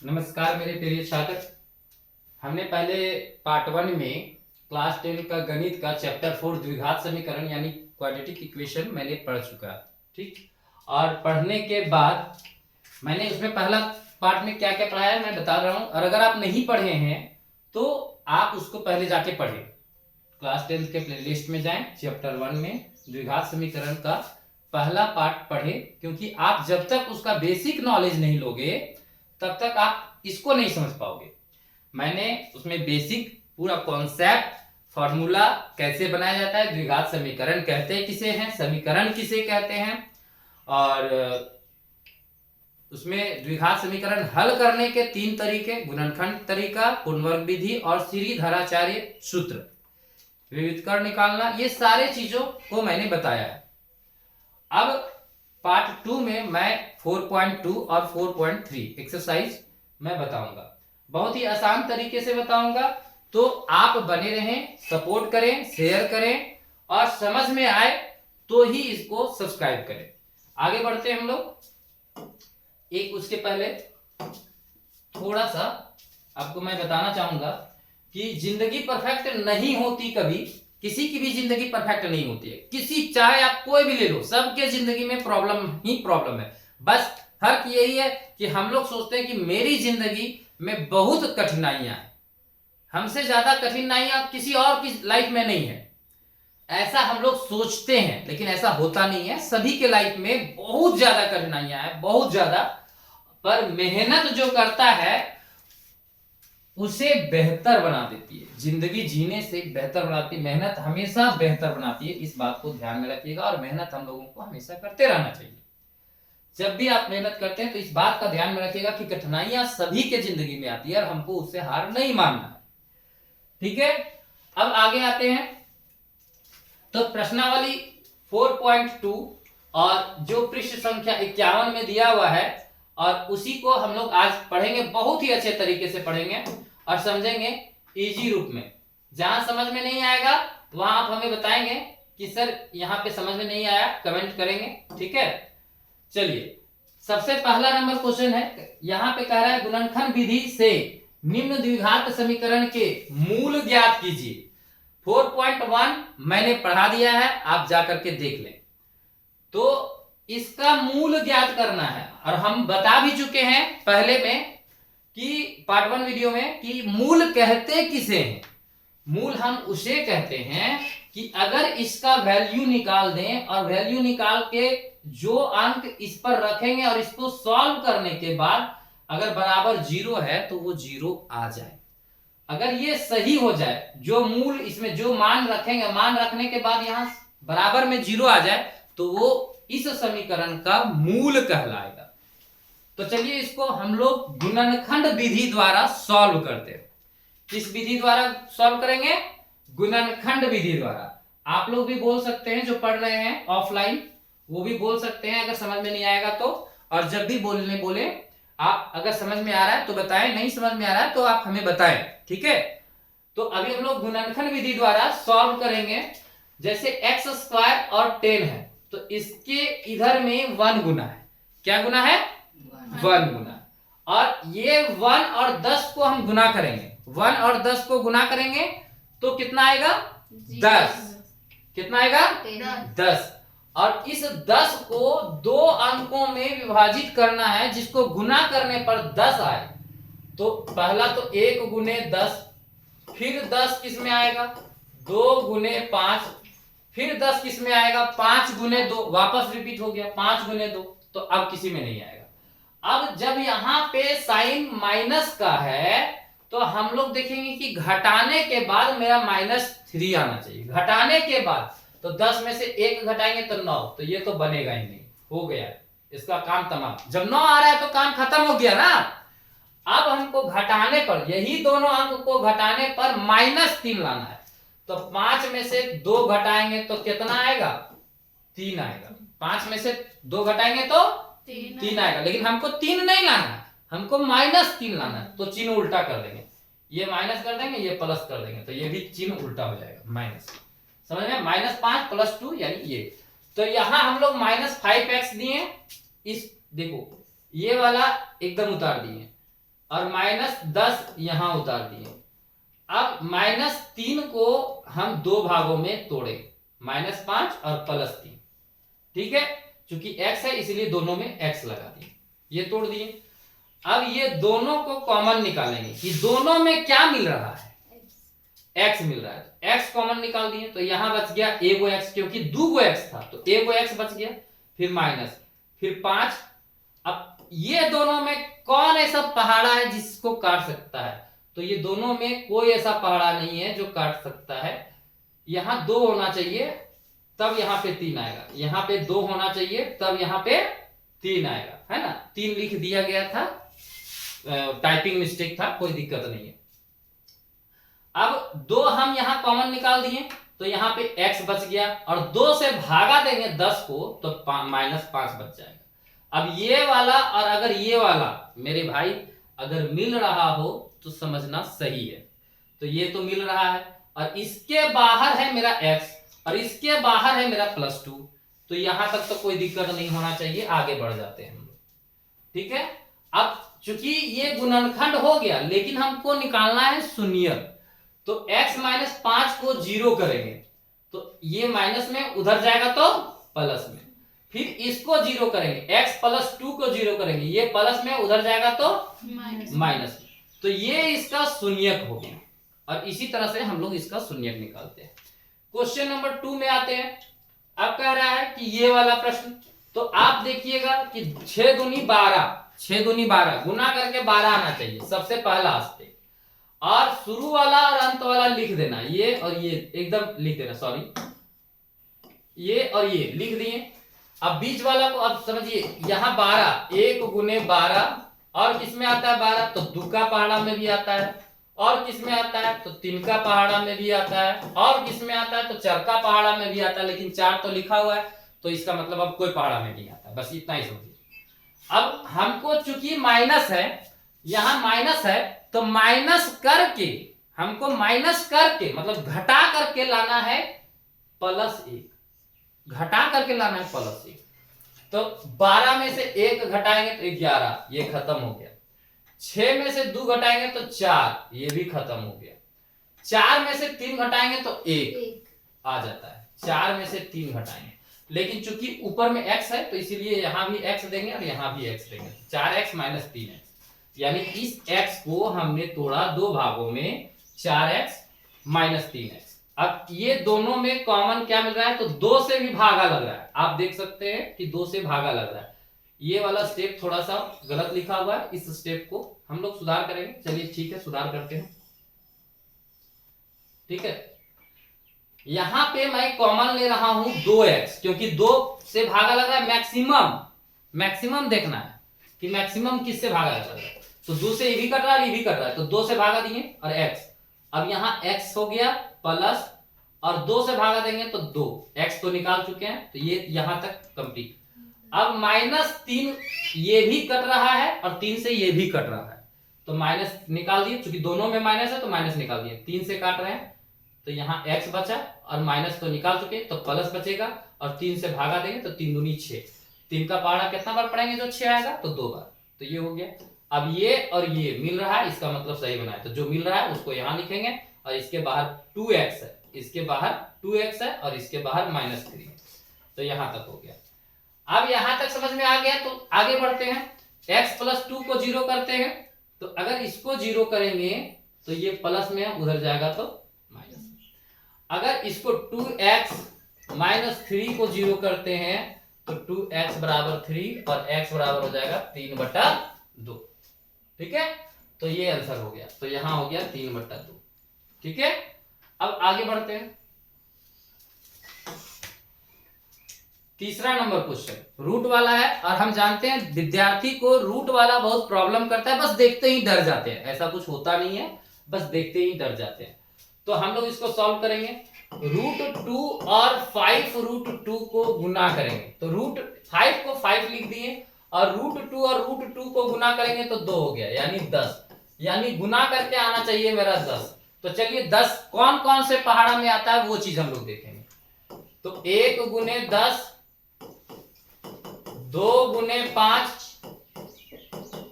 नमस्कार मेरे प्रिय छात्र। हमने पहले पार्ट 1 में क्लास 10 का गणित का चैप्टर 4 द्विघात समीकरण यानी क्वाड्रेटिक इक्वेशन मैंने पढ़ चुका। ठीक, और पढ़ने के बाद मैंने उसमें पहला पार्ट में क्या क्या पढ़ाया है मैं बता रहा हूँ, और अगर आप नहीं पढ़े हैं तो आप उसको पहले जाके पढ़ें। क्लास 10 के प्लेलिस्ट में जाएं, चैप्टर 1 में द्विघात समीकरण का पहला पार्ट पढ़ें, क्योंकि आप जब तक उसका बेसिक नॉलेज नहीं लोगे तब तक आप इसको नहीं समझ पाओगे। मैंने उसमें बेसिक पूरा कॉन्सेप्ट, फॉर्मूला कैसे बनाया जाता है, द्विघात समीकरण कहते किसे हैं, समीकरण किसे कहते हैं, और उसमें द्विघात समीकरण हल करने के 3 तरीके, गुणनखंड तरीका, पूर्णवर्ग विधि और श्रीधराचार्य सूत्र, विविधकरण निकालना, ये सारे चीजों को मैंने बताया है। अब पार्ट 2 में मैं 4.2 और 4.3 एक्सरसाइज मैं बताऊंगा, बहुत ही आसान तरीके से बताऊंगा, तो आप बने रहें, सपोर्ट करें, शेयर करें, और समझ में आए तो ही इसको सब्सक्राइब करें। आगे बढ़ते हैं हम लोग। एक उसके पहले थोड़ा सा आपको मैं बताना चाहूंगा कि जिंदगी परफेक्ट नहीं होती, कभी किसी की भी जिंदगी परफेक्ट नहीं होती है। किसी, चाहे आप कोई भी ले लो, सबके जिंदगी में प्रॉब्लम ही प्रॉब्लम है। बस फर्क यही है कि हम लोग सोचते हैं कि मेरी जिंदगी में बहुत कठिनाइयां हैं, हमसे ज्यादा कठिनाइयां किसी और की लाइफ में नहीं है, ऐसा हम लोग सोचते हैं, लेकिन ऐसा होता नहीं है। सभी के लाइफ में बहुत ज्यादा कठिनाइयां हैं, बहुत ज्यादा, पर मेहनत जो करता है उसे बेहतर बना देती है, जिंदगी जीने से बेहतर बनाती है। मेहनत हमेशा बेहतर बनाती है, इस बात को ध्यान में रखिएगा, और मेहनत हम लोगों को हमेशा करते रहना चाहिए। जब भी आप मेहनत करते हैं तो इस बात का ध्यान में रखिएगा कि कठिनाइयां सभी के जिंदगी में आती है और हमको उससे हार नहीं मानना है। ठीक है, अब आगे आते हैं। तो प्रश्नावली 4.2 और जो पृष्ठ संख्या 51 में दिया हुआ है, और उसी को हम लोग आज पढ़ेंगे, बहुत ही अच्छे तरीके से पढ़ेंगे और समझेंगे इजी रूप में। जहां समझ में नहीं आएगा वहां आप हमें बताएंगे कि सर यहाँ पे समझ में नहीं आया, कमेंट करेंगे। ठीक है, चलिए सबसे पहला नंबर क्वेश्चन है, यहाँ पे कह रहा है गुणनखंड विधि से निम्न द्विघात समीकरण के मूल ज्ञात कीजिए। 4.1 मैंने पढ़ा दिया है, आप जाकर के देख लें। तो इसका मूल ज्ञात करना है, और हम बता भी चुके हैं पहले में कि पार्ट 1 वीडियो में कि मूल कहते किसे हैं। मूल हम उसे कहते हैं कि अगर इसका वैल्यू निकाल दें और वैल्यू निकाल के जो अंक इस पर रखेंगे और इसको सॉल्व करने के बाद अगर बराबर 0 है तो वो 0 आ जाए। अगर ये सही हो जाए, जो मूल इसमें जो मान रखेंगे, मान रखने के बाद यहां बराबर में 0 आ जाए, तो वो इस समीकरण का मूल कहलाएगा। तो चलिए इसको हम लोग गुणनखंड विधि द्वारा सॉल्व करते हैं। किस विधि द्वारा सॉल्व करेंगे? गुणनखंड विधि द्वारा। आप लोग भी बोल सकते हैं, जो पढ़ रहे हैं ऑफलाइन वो भी बोल सकते हैं अगर समझ में नहीं आएगा तो। और जब भी बोलने बोले, आप अगर समझ में आ रहा है तो बताएं, नहीं समझ में आ रहा है तो आप हमें बताएं। ठीक है, तो अभी हम लोग गुणनखंड विधि द्वारा सॉल्व करेंगे। जैसे एक्स स्क्वायर और 10 है, तो इसके इधर में 1 गुना है। क्या गुना है? 1 गुना। और ये 1 और 10 को हम गुना करेंगे, 1 और 10 को गुना करेंगे तो कितना आएगा? 10। कितना आएगा? 10। और इस 10 को 2 अंकों में विभाजित करना है, जिसको गुना करने पर 10 आए। तो पहला तो 1 गुने 10, फिर 10 किस में आएगा? 2 गुने 5, फिर 10 किस में आएगा? 5 गुने 2, वापस रिपीट हो गया 5 गुने 2, तो अब किसी में नहीं आएगा। अब जब यहां पे साइन माइनस का है तो हम लोग देखेंगे कि घटाने के बाद मेरा -3 आना चाहिए। घटाने के बाद तो 10 में से 1 घटाएंगे तो 9, तो ये तो बनेगा ही नहीं, हो गया इसका काम तमाम। जब 9 आ रहा है तो काम खत्म हो गया ना। अब हमको घटाने पर, यही दोनों अंक को घटाने पर -3 लाना है। तो 5 में से 2 घटाएंगे तो कितना आएगा? 3 आएगा। 5 में से 2 घटाएंगे तो 3 आएगा, लेकिन हमको 3 नहीं लाना है, हमको -3 लाना है। तो चिन्ह उल्टा कर देंगे, ये माइनस कर देंगे, ये प्लस कर देंगे, तो ये भी चिन्ह उल्टा हो जाएगा, माइनस। समझ में? -5 + 2 यानी ये। तो यहां हम लोग -5x दिए, इस देखो ये वाला एकदम उतार दिए, और -10 यहां उतार दिए। अब -3 को हम दो भागों में तोड़े, -5 और +3। ठीक है, चूंकि x है इसलिए दोनों में x लगा दिए, ये तोड़ दिए। अब ये दोनों को कॉमन निकालेंगे कि दोनों में क्या मिल रहा है, x मिल रहा है। x कॉमन निकाल दिए तो यहां बच गया एगो x, क्योंकि दूगो x था तो एगो x बच गया, फिर माइनस, फिर 5। अब ये दोनों में कौन ऐसा पहाड़ा है जिसको काट सकता है, तो ये दोनों में कोई ऐसा पहाड़ा नहीं है जो काट सकता है। यहां 2 होना चाहिए तब यहां पे 3 आएगा, यहां पे 2 होना चाहिए तब यहां पे 3 आएगा, है ना। 3 लिख दिया गया था, टाइपिंग मिस्टेक था, कोई दिक्कत नहीं है। अब 2 हम यहां कॉमन निकाल दिए तो यहां पे x बच गया, और 2 से भागा देंगे 10 को तो -5 बच जाएगा। अब ये वाला और अगर ये वाला मेरे भाई अगर मिल रहा हो तो समझना सही है। तो ये तो मिल रहा है और इसके बाहर है मेरा x और इसके बाहर है मेरा +2, तो यहां तक तो कोई दिक्कत नहीं होना चाहिए, आगे बढ़ जाते हैं हम लोग। ठीक है, अब चूंकि ये गुणनखंड हो गया लेकिन हमको निकालना है शून्यक, तो x -5 को 0 करेंगे तो ये माइनस में उधर जाएगा तो प्लस में, फिर इसको 0 करेंगे, x +2 को 0 करेंगे, ये प्लस में उधर जाएगा तो माइनस में, तो ये इसका शून्यक हो गया। और इसी तरह से हम लोग इसका शून्यक निकालते हैं। क्वेश्चन नंबर 2 में आते हैं। अब कह रहा है कि ये वाला प्रश्न, तो आप देखिएगा कि 6 दूनी 12 गुना करके 12 आना चाहिए सबसे पहला स्टेप, और शुरू वाला और अंत वाला लिख देना, ये और ये एकदम लिख देना, सॉरी ये और ये लिख दिए। अब बीच वाला को अब समझिए, यहां 12 1 गुने 12 और किसमें आता है 12, तो 2 का पहाड़ा में भी आता है, और किसमें आता है तो 3 का पहाड़ा में भी आता है, और किसमें आता है तो 4 का पहाड़ा में भी आता है, लेकिन 4 तो लिखा हुआ है तो इसका मतलब अब कोई पहाड़ा में नहीं आता, बस इतना ही समझिए। अब हमको चूंकि माइनस है, यहां माइनस है तो माइनस करके, हमको माइनस करके मतलब घटा करके लाना है +1, घटा करके लाना है +1। तो 12 में से 1 घटाएंगे तो 11, ये खत्म हो गया। 6 में से 2 घटाएंगे तो 4, ये भी खत्म हो गया। 4 में से 3 घटाएंगे तो 1 आ जाता है, 4 में से 3 घटाएंगे, लेकिन चूंकि ऊपर में x है तो इसीलिए यहां भी x देंगे और यहां भी x देंगे, 4x - 3x, यानी इस x को हमने तोड़ा दो भागों में, 4x - 3x। अब ये दोनों में कॉमन क्या मिल रहा है, तो 2 से भी भागा लग रहा है, आप देख सकते हैं कि 2 से भागा लग रहा है। ये वाला स्टेप थोड़ा सा गलत लिखा हुआ है, इस स्टेप को हम लोग सुधार करेंगे। चलिए ठीक है, सुधार करते हैं। ठीक है, यहां पे मैं कॉमन ले रहा हूं 2x, क्योंकि 2 से भागा लग रहा है, मैक्सिमम देखना है कि मैक्सिमम किससे भागा लग रहा है, तो 2 से ये भी कट रहा है, ये भी कट रहा है, तो 2 से भागा दिए और x, अब यहां x हो गया प्लस, और 2 से भागा देंगे तो 2, x तो निकाल चुके हैं तो ये यहां तक कंप्लीट। अब -3 ये भी कट रहा है और 3 से ये भी कट रहा है, तो माइनस निकाल दिए, क्योंकि दोनों में माइनस है तो माइनस निकाल दिए। 3 से काट रहे हैं तो यहाँ x बचा, और माइनस तो निकाल चुके तो प्लस बचेगा, और 3 से भागा देंगे तो 3 दूनी 6, 3 का पहाड़ा कितना बार पढ़ेंगे जो 6 आएगा, तो 2 बार, तो ये हो गया। अब ये और ये मिल रहा है, इसका मतलब सही बनाए, तो जो मिल रहा है उसको यहाँ लिखेंगे, और इसके बाहर 2x है, इसके बाहर 2x है, और इसके बाहर -3 है, तो यहां तक हो गया। अब यहां तक समझ में आ गया, तो आगे बढ़ते हैं। x + 2 को 0 करते हैं, तो अगर इसको 0 करेंगे तो ये प्लस में उधर जाएगा तो माइनस में। अगर इसको 2x - 3 को 0 करते हैं तो 2x = 3 और x बराबर हो जाएगा 3/2। ठीक है, तो ये आंसर हो गया, तो यहां हो गया 3/2। ठीक है, अब आगे बढ़ते हैं। तीसरा नंबर क्वेश्चन रूट वाला है, और हम जानते हैं विद्यार्थी को रूट वाला बहुत प्रॉब्लम करता है, बस देखते ही डर जाते हैं, ऐसा कुछ होता नहीं है, बस देखते ही डर जाते हैं। तो हम लोग इसको सॉल्व करेंगे। √2 और 5√2 को गुना करेंगे, तो √5 को 5 लिख दिए, और √2 और √2 को गुना करेंगे तो 2 हो गया, यानी 10, यानी गुना करके आना चाहिए मेरा 10। तो चलिए 10 कौन कौन से पहाड़ा में आता है वो चीज हम लोग देखेंगे। तो 1 गुने 10, 2 गुने 5,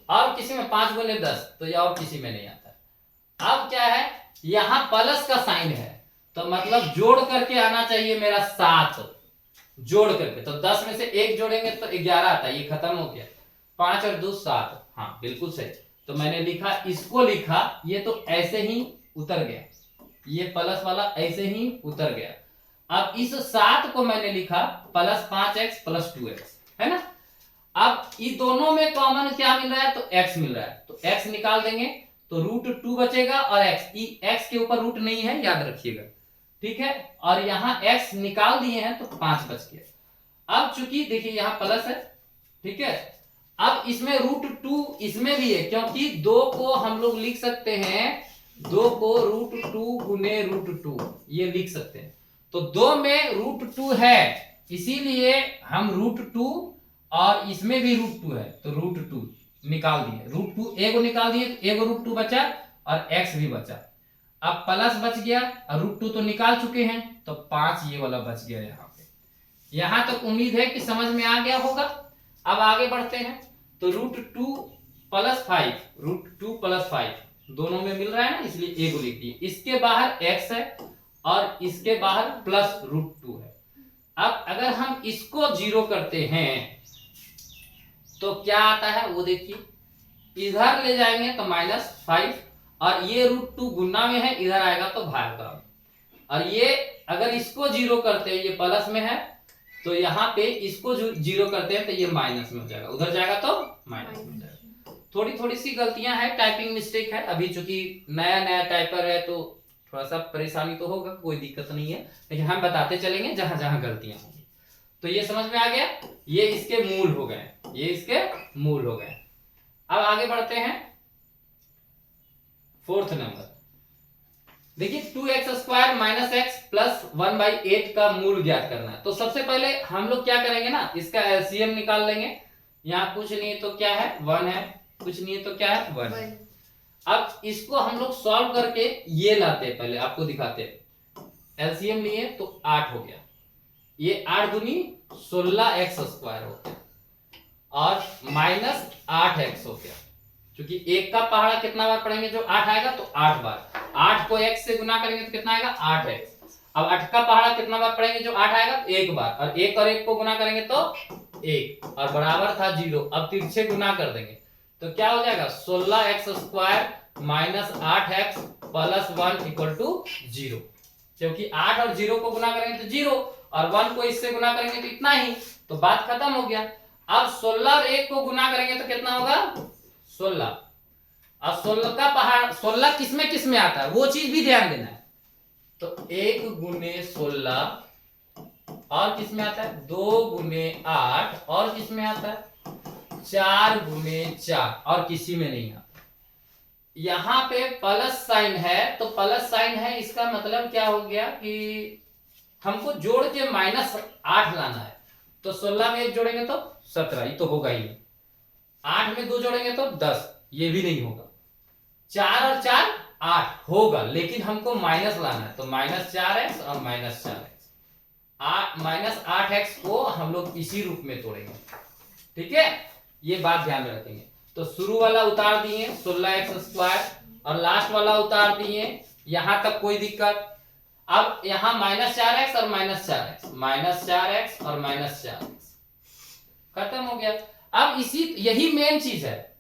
और किसी में 5 गुने 10, तो ये और किसी में नहीं आता। अब क्या है, यहाँ प्लस का साइन है तो मतलब जोड़ करके आना चाहिए मेरा 7, जोड़ करके। तो 10 में से 1 जोड़ेंगे तो 11 आता है, ये खत्म हो गया। 5 और 2 7, हाँ बिल्कुल सही। तो मैंने लिखा, इसको लिखा, ये तो ऐसे ही उतर गया, ये प्लस वाला ऐसे ही उतर गया। अब इस 7 को मैंने लिखा प्लस 5x प्लस 2x, है ना। अब इस दोनों में कॉमन क्या मिल रहा है, तो x मिल रहा है, तो x निकाल देंगे तो √2 बचेगा और x के ऊपर रूट नहीं है, याद रखिएगा, ठीक है। और यहाँ x निकाल दिए हैं तो 5 बच गया। अब चूंकि देखिए यहाँ प्लस है, ठीक है। अब इसमें √2 इसमें भी है, क्योंकि 2 को हम लोग लिख सकते हैं, 2 को √2 गुने √2 ये लिख सकते हैं। तो 2 में √2 है, इसीलिए हम √2 और इसमें भी √2 है तो √2 निकाल दिए, √2 एगो निकाल दिए तो एगो √2 बचा और x भी बचा। अब प्लस बच गया और √2 तो निकाल चुके हैं तो 5 ये वाला बच गया यहाँ पे। यहां तक उम्मीद है कि समझ में आ गया होगा। अब आगे बढ़ते हैं, तो √2 प्लस 5, √2 प्लस 5 दोनों में मिल रहा है ना, इसलिए एगो लिख दिए। इसके बाहर x है और इसके बाहर प्लस √2 है। अब अगर हम इसको 0 करते हैं तो क्या आता है वो देखिए, इधर ले जाएंगे तो -5 और ये √2 गुना में है, इधर आएगा तो भाग का। और ये अगर इसको 0 करते हैं, ये प्लस में है, तो यहाँ पे इसको 0 करते हैं तो ये माइनस में हो जाएगा, उधर जाएगा तो माइनस में हो जाएगा। थोड़ी थोड़ी सी गलतियां हैं, टाइपिंग मिस्टेक है, अभी चूंकि नया नया टाइपर है तो थोड़ा सा परेशानी तो होगा, कोई दिक्कत नहीं है, लेकिन हम बताते चलेंगे जहां जहां गलतियां होंगी। तो ये समझ में आ गया, ये इसके मूल हो गए, ये इसके मूल हो गए। अब आगे बढ़ते हैं, 4th नंबर देखिए, 2x² - x प्लस 1/8 का मूल ज्ञात करना है। तो सबसे पहले हम लोग क्या करेंगे ना, इसका एलसीएम निकाल लेंगे। यहाँ कुछ नहीं तो क्या है 1 है, कुछ नहीं है तो क्या है 1 है। अब इसको हम लोग सॉल्व करके ये लाते हैं, पहले आपको दिखाते हैं। एलसीएम लिए तो 8 हो गया, ये 8 दूनी 16x² हो गया और -8x हो गया, क्योंकि 1 का पहाड़ा कितना बार पढ़ेंगे, जो 8 आएगा तो 8 बार। 8 को x से गुना करेंगे तो कितना आएगा 8x। अब 8 का पहाड़ा कितना बार पढ़ेंगे, जो 8 आएगा तो 1 बार, और 1 और 1 को गुना करेंगे तो 1, और बराबर था 0। अब तिरछे गुना कर देंगे तो क्या हो जाएगा, 16x² - 8x प्लस 1 = 0, क्योंकि 8 और 0 को गुना करेंगे तो 0 और 1 को इससे गुना करेंगे तो इतना ही, तो बात खत्म हो गया। अब 16 और 1 को गुना करेंगे तो कितना होगा 16। अब 16 का पहाड़ 16 किसमें आता है वो चीज भी ध्यान देना है। तो 1 गुने 16 और किसमें आता है 2 गुने 8 और किसमें आता है 4 गुने 4 और किसी में नहीं आता। यहां पे प्लस साइन है, तो प्लस साइन है इसका मतलब क्या हो गया कि हमको जोड़ के -8 लाना है। तो 16 में 1 जोड़ेंगे तो 17, ये तो होगा ही। 8 में 2 जोड़ेंगे तो 10, ये भी नहीं होगा। 4 और 4 8 होगा, लेकिन हमको माइनस लाना है, तो -4x और -4x, -8x को हम लोग इसी रूप में तोड़ेंगे, ठीक है, ये बात ध्यान में रखेंगे। तो शुरू वाला उतार दिए 16x² और लास्ट वाला उतार दिए, यहां तक कोई दिक्कत। अब यहां -4x और -4x, -4x और -4x खत्म हो गया। अब यही मेन चीज है,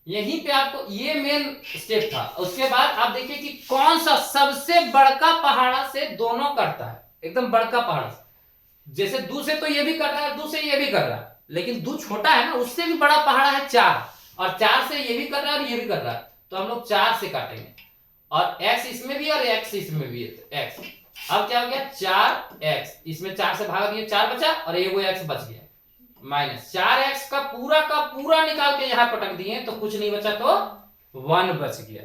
यहीं पे आपको ये मेन स्टेप था। उसके बाद आप देखिए कि कौन सा सबसे बड़का पहाड़ा से दोनों करता है, एकदम बड़का पहाड़ा से। जैसे दू से तो ये भी कर रहा है, दू से ये भी कर रहा है, लेकिन दू छोटा है ना, उससे भी बड़ा पहाड़ा है 4, और 4 से ये भी कर रहा है और ये भी कर रहा है, तो हम लोग 4 से काटेंगे। और x इसमें भी और x इसमें भी है, x। अब क्या हो गया 4x, इसमें 4 से भाग दिए 4 बचा और एगो x बच गया, -4x का पूरा निकाल के यहां पटक दिए तो कुछ नहीं बचा, तो 1 बच गया।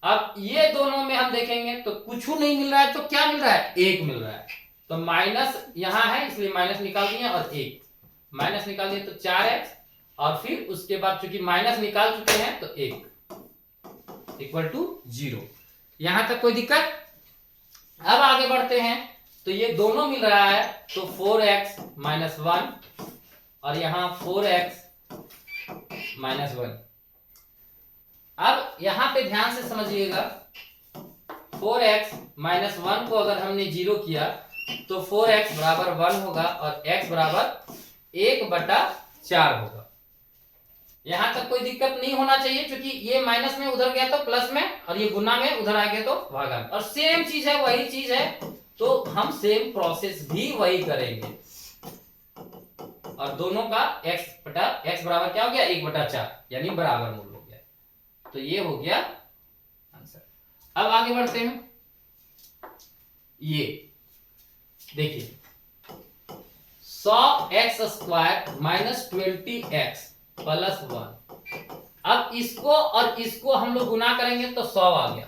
अब ये दोनों में हम देखेंगे तो कुछ नहीं मिल रहा है, तो क्या मिल रहा है 1 मिल रहा है, तो माइनस यहां है इसलिए माइनस निकाल दिए और 1 माइनस निकाल दिए तो 4x, और फिर उसके बाद चूंकि माइनस निकाल चुके हैं तो 1 = 0। यहां तक कोई दिक्कत। अब आगे बढ़ते हैं, तो ये दोनों मिल रहा है, तो 4x - 1 और यहां 4x - 1 अब यहां पे ध्यान से समझिएगा, 4x माइनस 1 को अगर हमने 0 किया तो 4x बराबर 1 होगा और x बराबर 1/4 होगा। यहां तक कोई दिक्कत नहीं होना चाहिए, क्योंकि ये माइनस में उधर गया तो प्लस में, और ये गुना में उधर आ गया तो भागा में, और सेम चीज है, वही चीज है, तो हम सेम प्रोसेस भी वही करेंगे। और दोनों का x बराबर क्या हो गया, 1/4, यानी बराबर मूल हो गया। तो ये हो गया आंसर। अब आगे बढ़ते हैं। ये देखिए 100x² माइनस 20x प्लस 1। अब इसको और इसको हम लोग गुना करेंगे तो 100 आ गया।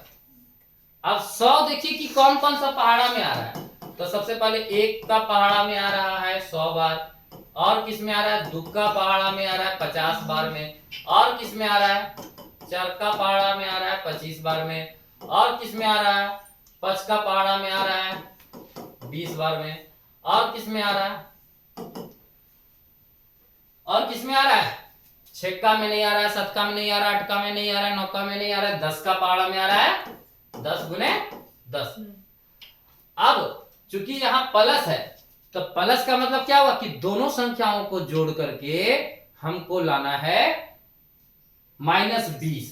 अब 100 देखिए कि कौन कौन सा पहाड़ा में आ रहा है, तो सबसे पहले 1 का पहाड़ा में आ रहा है 100 बार, और किस में आ रहा है, 2 का पहाड़ा में आ रहा है 50 बार में, और किस में आ रहा है, 4 का पहाड़ा में आ रहा है 25 बार में, और किस में आ रहा है, 5 का पहाड़ा में आ रहा है 20 बार में, और किस में आ रहा है, और किस में आ रहा है, 6 का में नहीं आ रहा है, 7 का में नहीं आ रहा है, 8 का में नहीं आ रहा है, 9 का में नहीं आ रहा है, 10 का पहाड़ा में आ रहा है 10 गुने 10। अब चूंकि यहां प्लस है, तो प्लस का मतलब क्या हुआ कि दोनों संख्याओं को जोड़ करके हमको लाना है -20।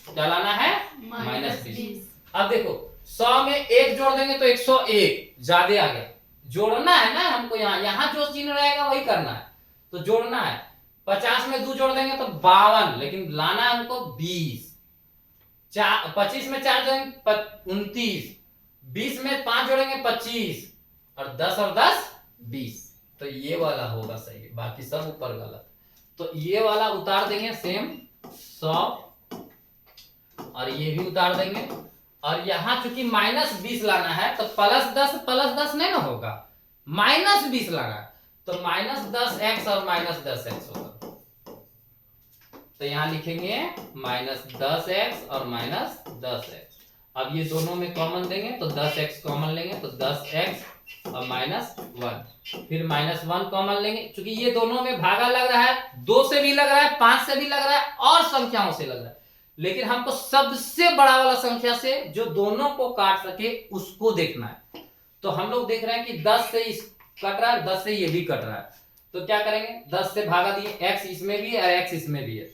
क्या लाना है, -20। अब देखो 100 में 1 जोड़ देंगे तो 101 ज्यादा आ गया, जोड़ना है ना हमको, यहां जो चिन्ह रहेगा वही करना है, तो जोड़ना है। 50 में 2 जोड़ देंगे तो 52, लेकिन लाना है हमको 20। 25 में 4 जोड़ेंगे 29, 20 में 5 जोड़ेंगे 25, और 10 और 10 20। तो ये वाला होगा सही, बाकी सब ऊपर गलत। तो ये वाला उतार देंगे सेम 100, और ये भी उतार देंगे। और यहां चूंकि -20 लाना है तो +10 नहीं ना होगा, -20 लाना है, तो -10x और -10x होगा। तो यहां लिखेंगे -10x और -10x। अब ये दोनों में कॉमन देंगे तो 10x कॉमन लेंगे तो 10x और -1, फिर -1 कॉमन लेंगे, क्योंकि ये दोनों में भागा लग रहा है, 2 से भी लग रहा है, 5 से भी लग रहा है, और संख्याओं से लग रहा है, लेकिन हमको सबसे बड़ा वाला संख्या से जो दोनों को काट सके उसको देखना है। तो हम लोग देख रहे हैं कि 10 से इस कट रहा है, 10 से ये भी कट रहा है, तो क्या करेंगे, 10 से भागा दिए, x इसमें भी है और x इसमें भी है,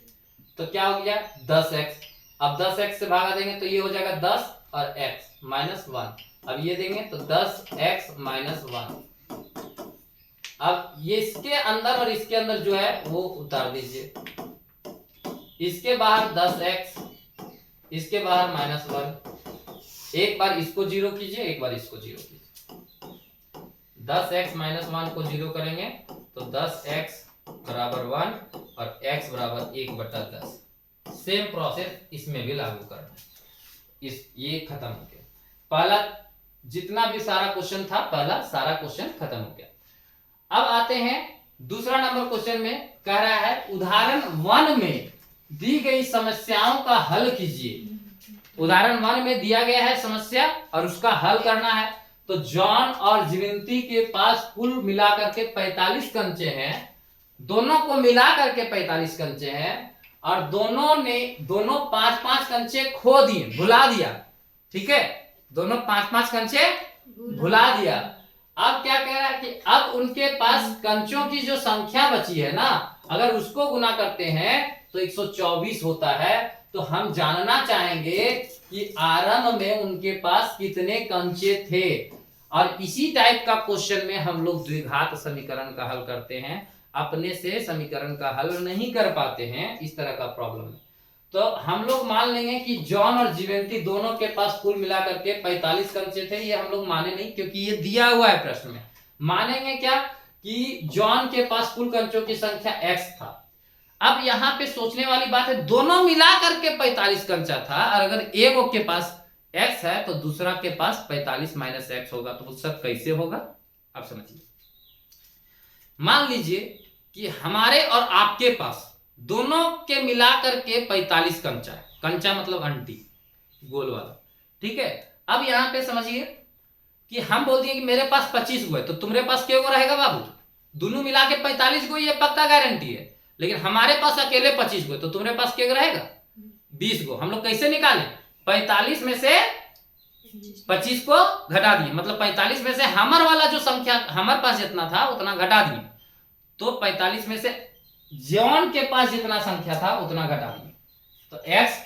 तो क्या हो गया 10x। अब 10x से भागा देंगे तो ये हो जाएगा 10 और x -1। अब ये देंगे तो 10x -1। अब ये इसके अंदर और इसके अंदर जो है वो उतार दीजिए, इसके बाहर 10x, इसके बाहर -1। एक बार इसको 0 कीजिए, एक बार इसको 0 कीजिए। 10x -1 को 0 करेंगे तो 10x बराबर 1 और x बराबर 1/10। सेम प्रोसेस इसमें भी लागू करना है। ये खत्म हो गया, पहला जितना भी सारा क्वेश्चन था, पहला सारा क्वेश्चन खत्म हो गया। अब आते हैं दूसरा नंबर क्वेश्चन में, कह रहा है उदाहरण 1 में दी गई समस्याओं का हल कीजिए। उदाहरण 1 में दिया गया है समस्या और उसका हल करना है। तो जॉन और जिविंती के पास कुल मिलाकर के 45 कंचे हैं, दोनों को मिलाकर के 45 कंचे हैं, और दोनों 5-5 कंचे खो दिए, भुला दिया। ठीक है, दोनों 5-5 कंचे भुला दिया। अब क्या कह रहा है कि अब उनके पास कंचों की जो संख्या बची है ना, अगर उसको गुना करते हैं तो 124 होता है। तो हम जानना चाहेंगे कि आरंभ में उनके पास कितने कंचे थे। और इसी टाइप का क्वेश्चन में हम लोग द्विघात समीकरण का हल करते हैं, अपने से समीकरण का हल नहीं कर पाते हैं, इस तरह का प्रॉब्लम है। तो हम लोग मान लेंगे कि जॉन और जिवेंटी दोनों के पास कुल मिलाकर के 45 कंचे थे। ये हम लोग माने नहीं, क्योंकि ये दिया हुआ है प्रश्न में। मानेंगे क्या कि जॉन के पास कुल कंचों की संख्या x था। अब यहां पे सोचने वाली बात है, दोनों मिलाकर के 45 कंचा था, और अगर एक के पास x है तो दूसरा के पास 45 - x होगा, तो वो सब कैसे होगा आप समझिए। मान लीजिए कि हमारे और आपके पास दोनों के मिलाकर के 45 कंचा है। कंचा मतलब अंटी, गोल वाला। ठीक है, अब यहां पे समझिए कि हम बोल दिए कि मेरे पास 25 गो है, तो तुम्हारे पास क्या रहेगा बाबू, दोनों मिला के 45 गो, ये पक्का गारंटी है। लेकिन हमारे पास अकेले 25 गो, तो तुम्हारे पास क्या रहेगा, 20 को हम लोग कैसे निकाले, 45 में से 25 को घटा दिए, मतलब 45 में से हमर वाला जो संख्या हमारे पास जितना था उतना घटा दिए, तो 45 में से जॉन के पास जितना संख्या था उतना घटा दिए। तो x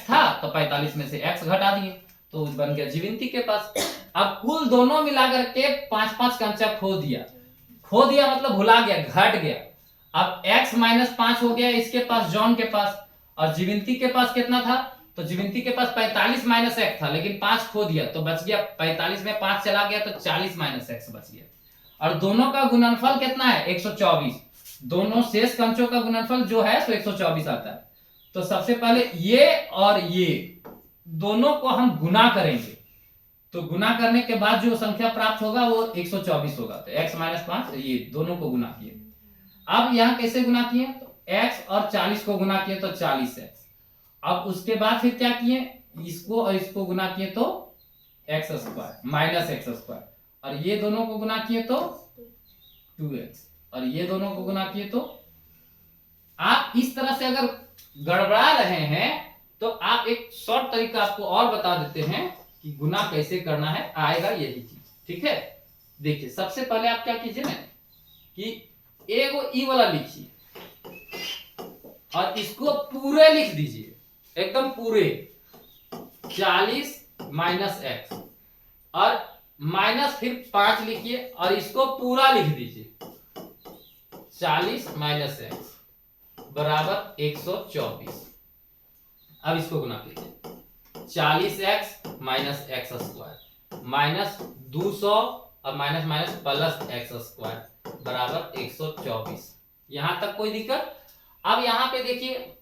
था तो 45 में से x घटा दिए, तो बन गया जीवंती के पास। अब कुल दोनों मिलाकर के 5-5 कंचा खो दिया मतलब भुला गया, घट गया। अब x -5 हो गया इसके पास, जॉन के पास, और जीवंती के पास कितना था, तो जीवंती के पास 45 - x था, लेकिन 5 खो दिया तो बच गया 45 में 5 चला गया तो 40 - x बच गया। और दोनों का गुणनफल कितना है 124, दोनों शेष कंचों का गुणनफल जो है तो 124 आता है। तो सबसे पहले ये और ये दोनों को हम गुना करेंगे, तो गुना करने के बाद जो संख्या प्राप्त होगा वो 124 होगा। तो x - 5 ये दोनों को गुना किए। अब यहाँ कैसे गुना किए, तो x और 40 को गुना किए तो 40x। अब उसके बाद फिर क्या किए, इसको और इसको गुना किए तो x² -x², और ये दोनों को गुना किए तो 2x, और ये दोनों को गुना किए तो। आप इस तरह से अगर गड़बड़ा रहे हैं तो आप एक शॉर्ट तरीका आपको और बता देते हैं कि गुना कैसे करना है, आएगा यही चीज, ठीक है। देखिए सबसे पहले आप क्या कीजिए ना कि एगो ई वाला लिखिए और इसको पूरे लिख दीजिए, एकदम पूरे 40 - x, और माइनस फिर 5 लिखिए और इसको पूरा लिख दीजिए 40 - x बराबर 124। अब इसको गुना कीजिए 40x - x² माइनस 200 और माइनस माइनस प्लस x² बराबर 124। यहां तक कोई दिक्कत। अब यहां पे देखिए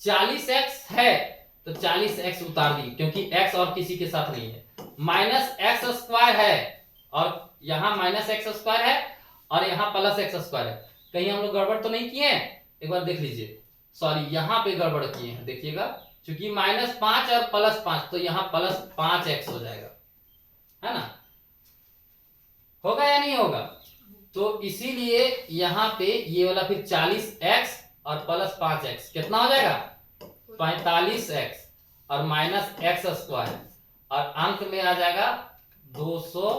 40x है तो 40x उतार दी क्योंकि x और किसी के साथ नहीं है, -x² है और यहां -x² है और यहां +x² है। कहीं हम लोग गड़बड़ तो नहीं किए हैं, एक बार देख लीजिए। सॉरी यहां पे गड़बड़ किए हैं, देखिएगा क्योंकि -5 और +5 तो यहां +5x हो जाएगा, है ना, होगा या नहीं होगा। तो इसीलिए यहां पे ये वाला फिर 40x और +5x कितना हो जाएगा 45x और -x² और अंक में आ जाएगा 200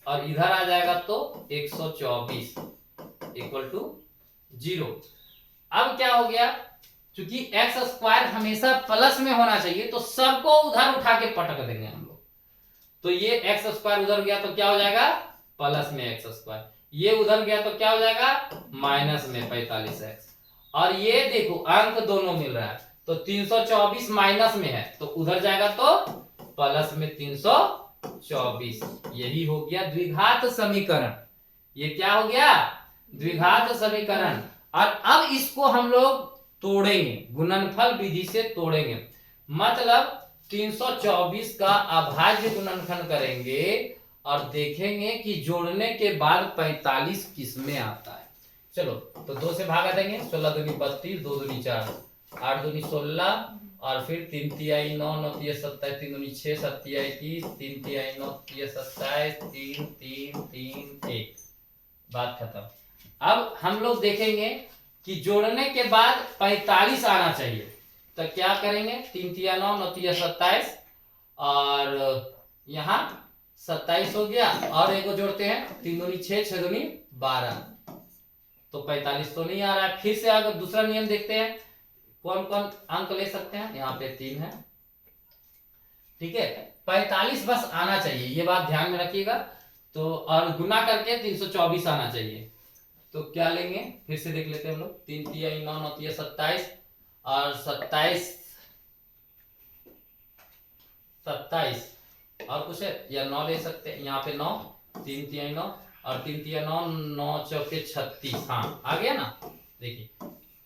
और इधर आ जाएगा तो 124 = 0। अब क्या हो गया, क्योंकि x² हमेशा प्लस में होना चाहिए तो सबको उधर उठा के पटक देंगे हम लोग। तो ये x² उधर गया तो क्या हो जाएगा प्लस में x², ये उधर गया तो क्या हो जाएगा माइनस में 45x, और ये देखो अंक दोनों मिल रहा है तो 324 माइनस में है तो उधर जाएगा तो प्लस में 324। यही हो गया द्विघात समीकरण। ये क्या हो गया द्विघात समीकरण। और अब इसको हम लोग तोड़ेंगे, गुणनफल विधि से तोड़ेंगे, मतलब 324 का अभाज्य गुणनफल करेंगे और देखेंगे कि जोड़ने के बाद 45 किस में आता है। चलो तो 2 से भागा देंगे, 16 दूनी 32, 2 दूनी 4, 8 दूनी 16 और फिर 3 तिहाई 9, 9 तिहाई 27, 3 दूनी 6, 7 तिहाई 30, 3 तिहाई 9 तिहाई 27, 3 3 3 1, बात खत्म। अब हम लोग देखेंगे कि जोड़ने के बाद 45 आना चाहिए, तो क्या करेंगे 3 तिया 9, 9 तिया 27 और यहाँ 27 हो गया और एक जोड़ते हैं 3 दूनी 6, 6 दूनी 12, तो 45 तो नहीं आ रहा है। फिर से अगर दूसरा नियम देखते हैं कौन कौन अंक ले सकते हैं, यहाँ पे 3 है, ठीक है। 45 बस आना चाहिए, ये बात ध्यान में रखिएगा। तो और गुना करके 324 आना चाहिए, तो क्या लेंगे फिर से देख लेते हैं हम लोग। 3 तिया 9, 9 तिया 27 और 27 और कुछ है या 9 ले सकते हैं, यहाँ पे 9, 3 तिया 9 और 3 तिया 9, 9 चौके 36, हाँ आ गया ना। देखिए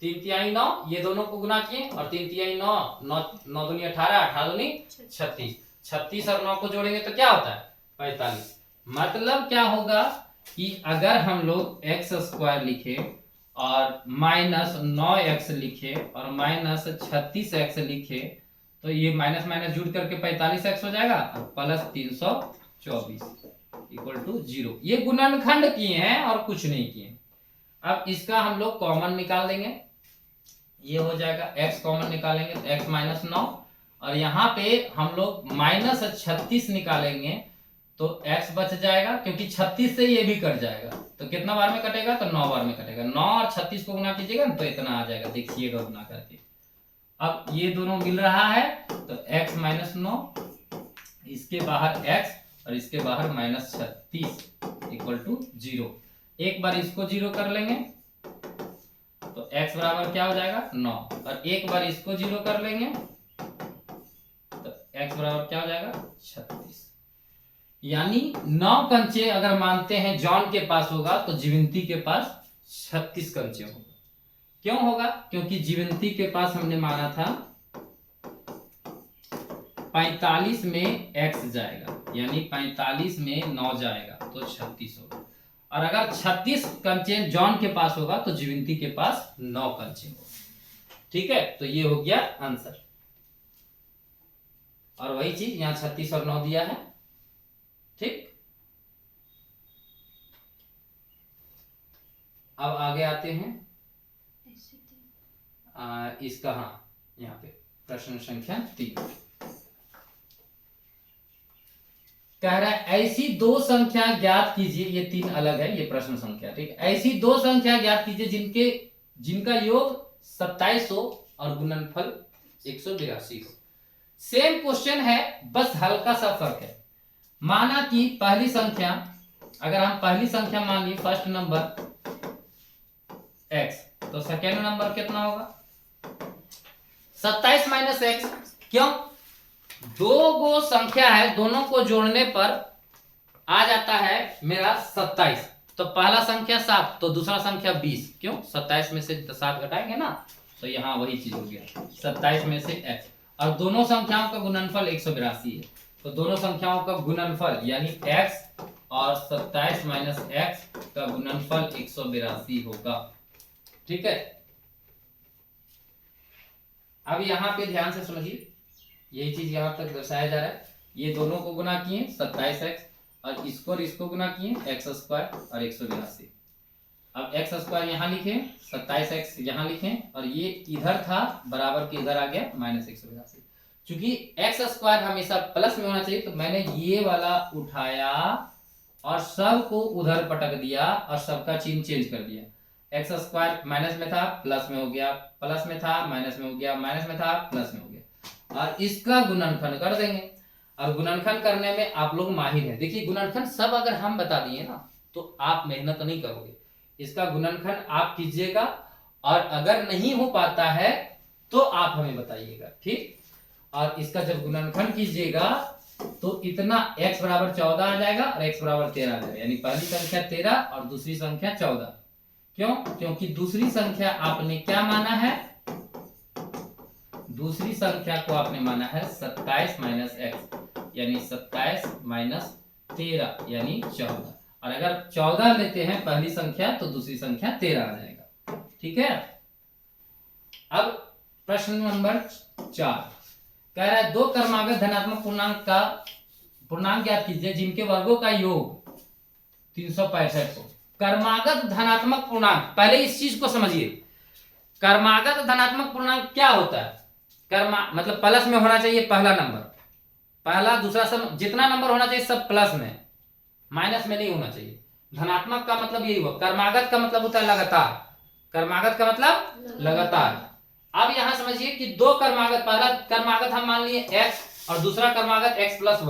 3 तिहाई 9 ये दोनों को गुना किए और 3 तिहाई 9, 9 दूनी 18, 18 दूनी 36, 36 और 9 को जोड़ेंगे तो क्या होता है 45। मतलब क्या होगा कि अगर हम लोग x² लिखे और -9x लिखे और -36x लिखे तो ये माइनस माइनस जुड़ करके 45x हो जाएगा और प्लस 324 = 0। ये गुणनखंड किए हैं और कुछ नहीं किए। अब इसका हम लोग कॉमन निकाल देंगे, ये हो जाएगा, x कॉमन निकालेंगे तो x माइनस 9, और यहाँ पे हम लोग माइनस 36 निकालेंगे तो x बच जाएगा, क्योंकि 36 से ये भी कट जाएगा, तो कितना बार में कटेगा, तो 9 बार में कटेगा। 9 और 36 को गुना कीजिएगा तो इतना आ जाएगा, देखिएगा गुना करके। अब ये दोनों मिल रहा है तो x माइनस 9, इसके बाहर x और इसके बाहर माइनस 36 इक्वल टू 0। एक बार इसको 0 कर लेंगे तो x बराबर क्या हो जाएगा 9, और एक बार इसको 0 कर लेंगे तो x बराबर क्या हो जाएगा 36। यानी 9 कंचे अगर मानते हैं जॉन के पास होगा तो जीवंती के पास 36 कंचे होगा। क्यों होगा, क्योंकि जीवंती के पास हमने माना था 45 में x जाएगा, यानी 45 में 9 जाएगा तो 36 होगा। और अगर 36 कंचे जॉन के पास होगा तो जीवंती के पास 9 कंचे होगा। ठीक है, तो ये हो गया आंसर। और वही चीज यहाँ 36 और 9 दिया है। ठीक, अब आगे आते हैं इसका, हाँ यहाँ पे प्रश्न संख्या 3 कह रहा है ऐसी दो संख्या ज्ञात कीजिए, ये 3 अलग है, ये प्रश्न संख्या। ठीक, ऐसी दो संख्या ज्ञात कीजिए जिनका योग 2700 और गुणनफल 182 हो। सेम क्वेश्चन है, बस हल्का सा फर्क है। माना कि पहली संख्या, अगर हम पहली संख्या मान ली फर्स्ट नंबर x, तो सेकेंड नंबर कितना होगा 27 माइनस एक्स। क्यों, दो गो संख्या है, दोनों को जोड़ने पर आ जाता है मेरा 27, तो पहला संख्या 7 तो दूसरा संख्या 20। क्यों, 27 में से 7 घटाएंगे ना, तो यहाँ वही चीज हो गया 27 में से x, और दोनों संख्याओं का गुणनफल 182 है, तो दोनों संख्याओं का गुणनफल यानी x और 27 माइनस एक्स का गुणनफल 182 होगा। ठीक है, अब यहाँ पे ध्यान से समझिए, यही चीज यहाँ तक दर्शाया जा रहा है। ये दोनों को गुना किए 27x, और इसको गुना किए x स्क्वायर और 182। अब x स्क्वायर यहाँ लिखे, 27x यहाँ लिखे, और ये इधर था बराबर के इधर आ गया माइनस 182। चूंकि x स्क्वायर हमेशा प्लस में होना चाहिए, तो मैंने ये वाला उठाया और सबको उधर पटक दिया और सबका चिन्ह चेंज कर दिया। एक्स स्क्वायर माइनस में था प्लस में हो गया, प्लस में था माइनस में हो गया, माइनस में था प्लस में हो गया, और इसका गुणनखंड कर देंगे। और गुणनखंड करने में आप लोग माहिर हैं। देखिए गुणनखंड सब अगर हम बता दिए ना तो आप मेहनत नहीं करोगे, इसका गुणनखंड आप कीजिएगा, और अगर नहीं हो पाता है तो आप हमें बताइएगा। ठीक, और इसका जब गुणनखंड कीजिएगा तो इतना x बराबर 14 आ जाएगा और x बराबर 13 आ जाएगा, यानी पहली संख्या 13 और दूसरी संख्या 14। क्यों, क्योंकि दूसरी संख्या आपने क्या माना है, दूसरी संख्या को आपने माना है 27 माइनस एक्स, यानी 27 माइनस 13 यानी 14, और अगर 14 लेते हैं पहली संख्या तो दूसरी संख्या 13 आ जाएगा। ठीक है, अब प्रश्न नंबर 4 कह रहा है दो क्रमागत धनात्मक पूर्णांक ज्ञात कीजिए जिनके वर्गों का योग 365 हो। क्रमागत धनात्मक पूर्णांक, पहले इस चीज को समझिए, क्रमागत धनात्मक पूर्णांक क्या होता है। मतलब प्लस में होना चाहिए पहला नंबर, पहला दूसरा सब जितना नंबर होना चाहिए सब प्लस में, माइनस में नहीं होना चाहिए। धनात्मक का मतलब यही हुआ, क्रमागत का मतलब होता है लगातार, क्रमागत का मतलब लगातार। अब यहां समझिए कि दो क्रमागत, पहला क्रमागत हम मान लिए x और दूसरा क्रमागत x प्लस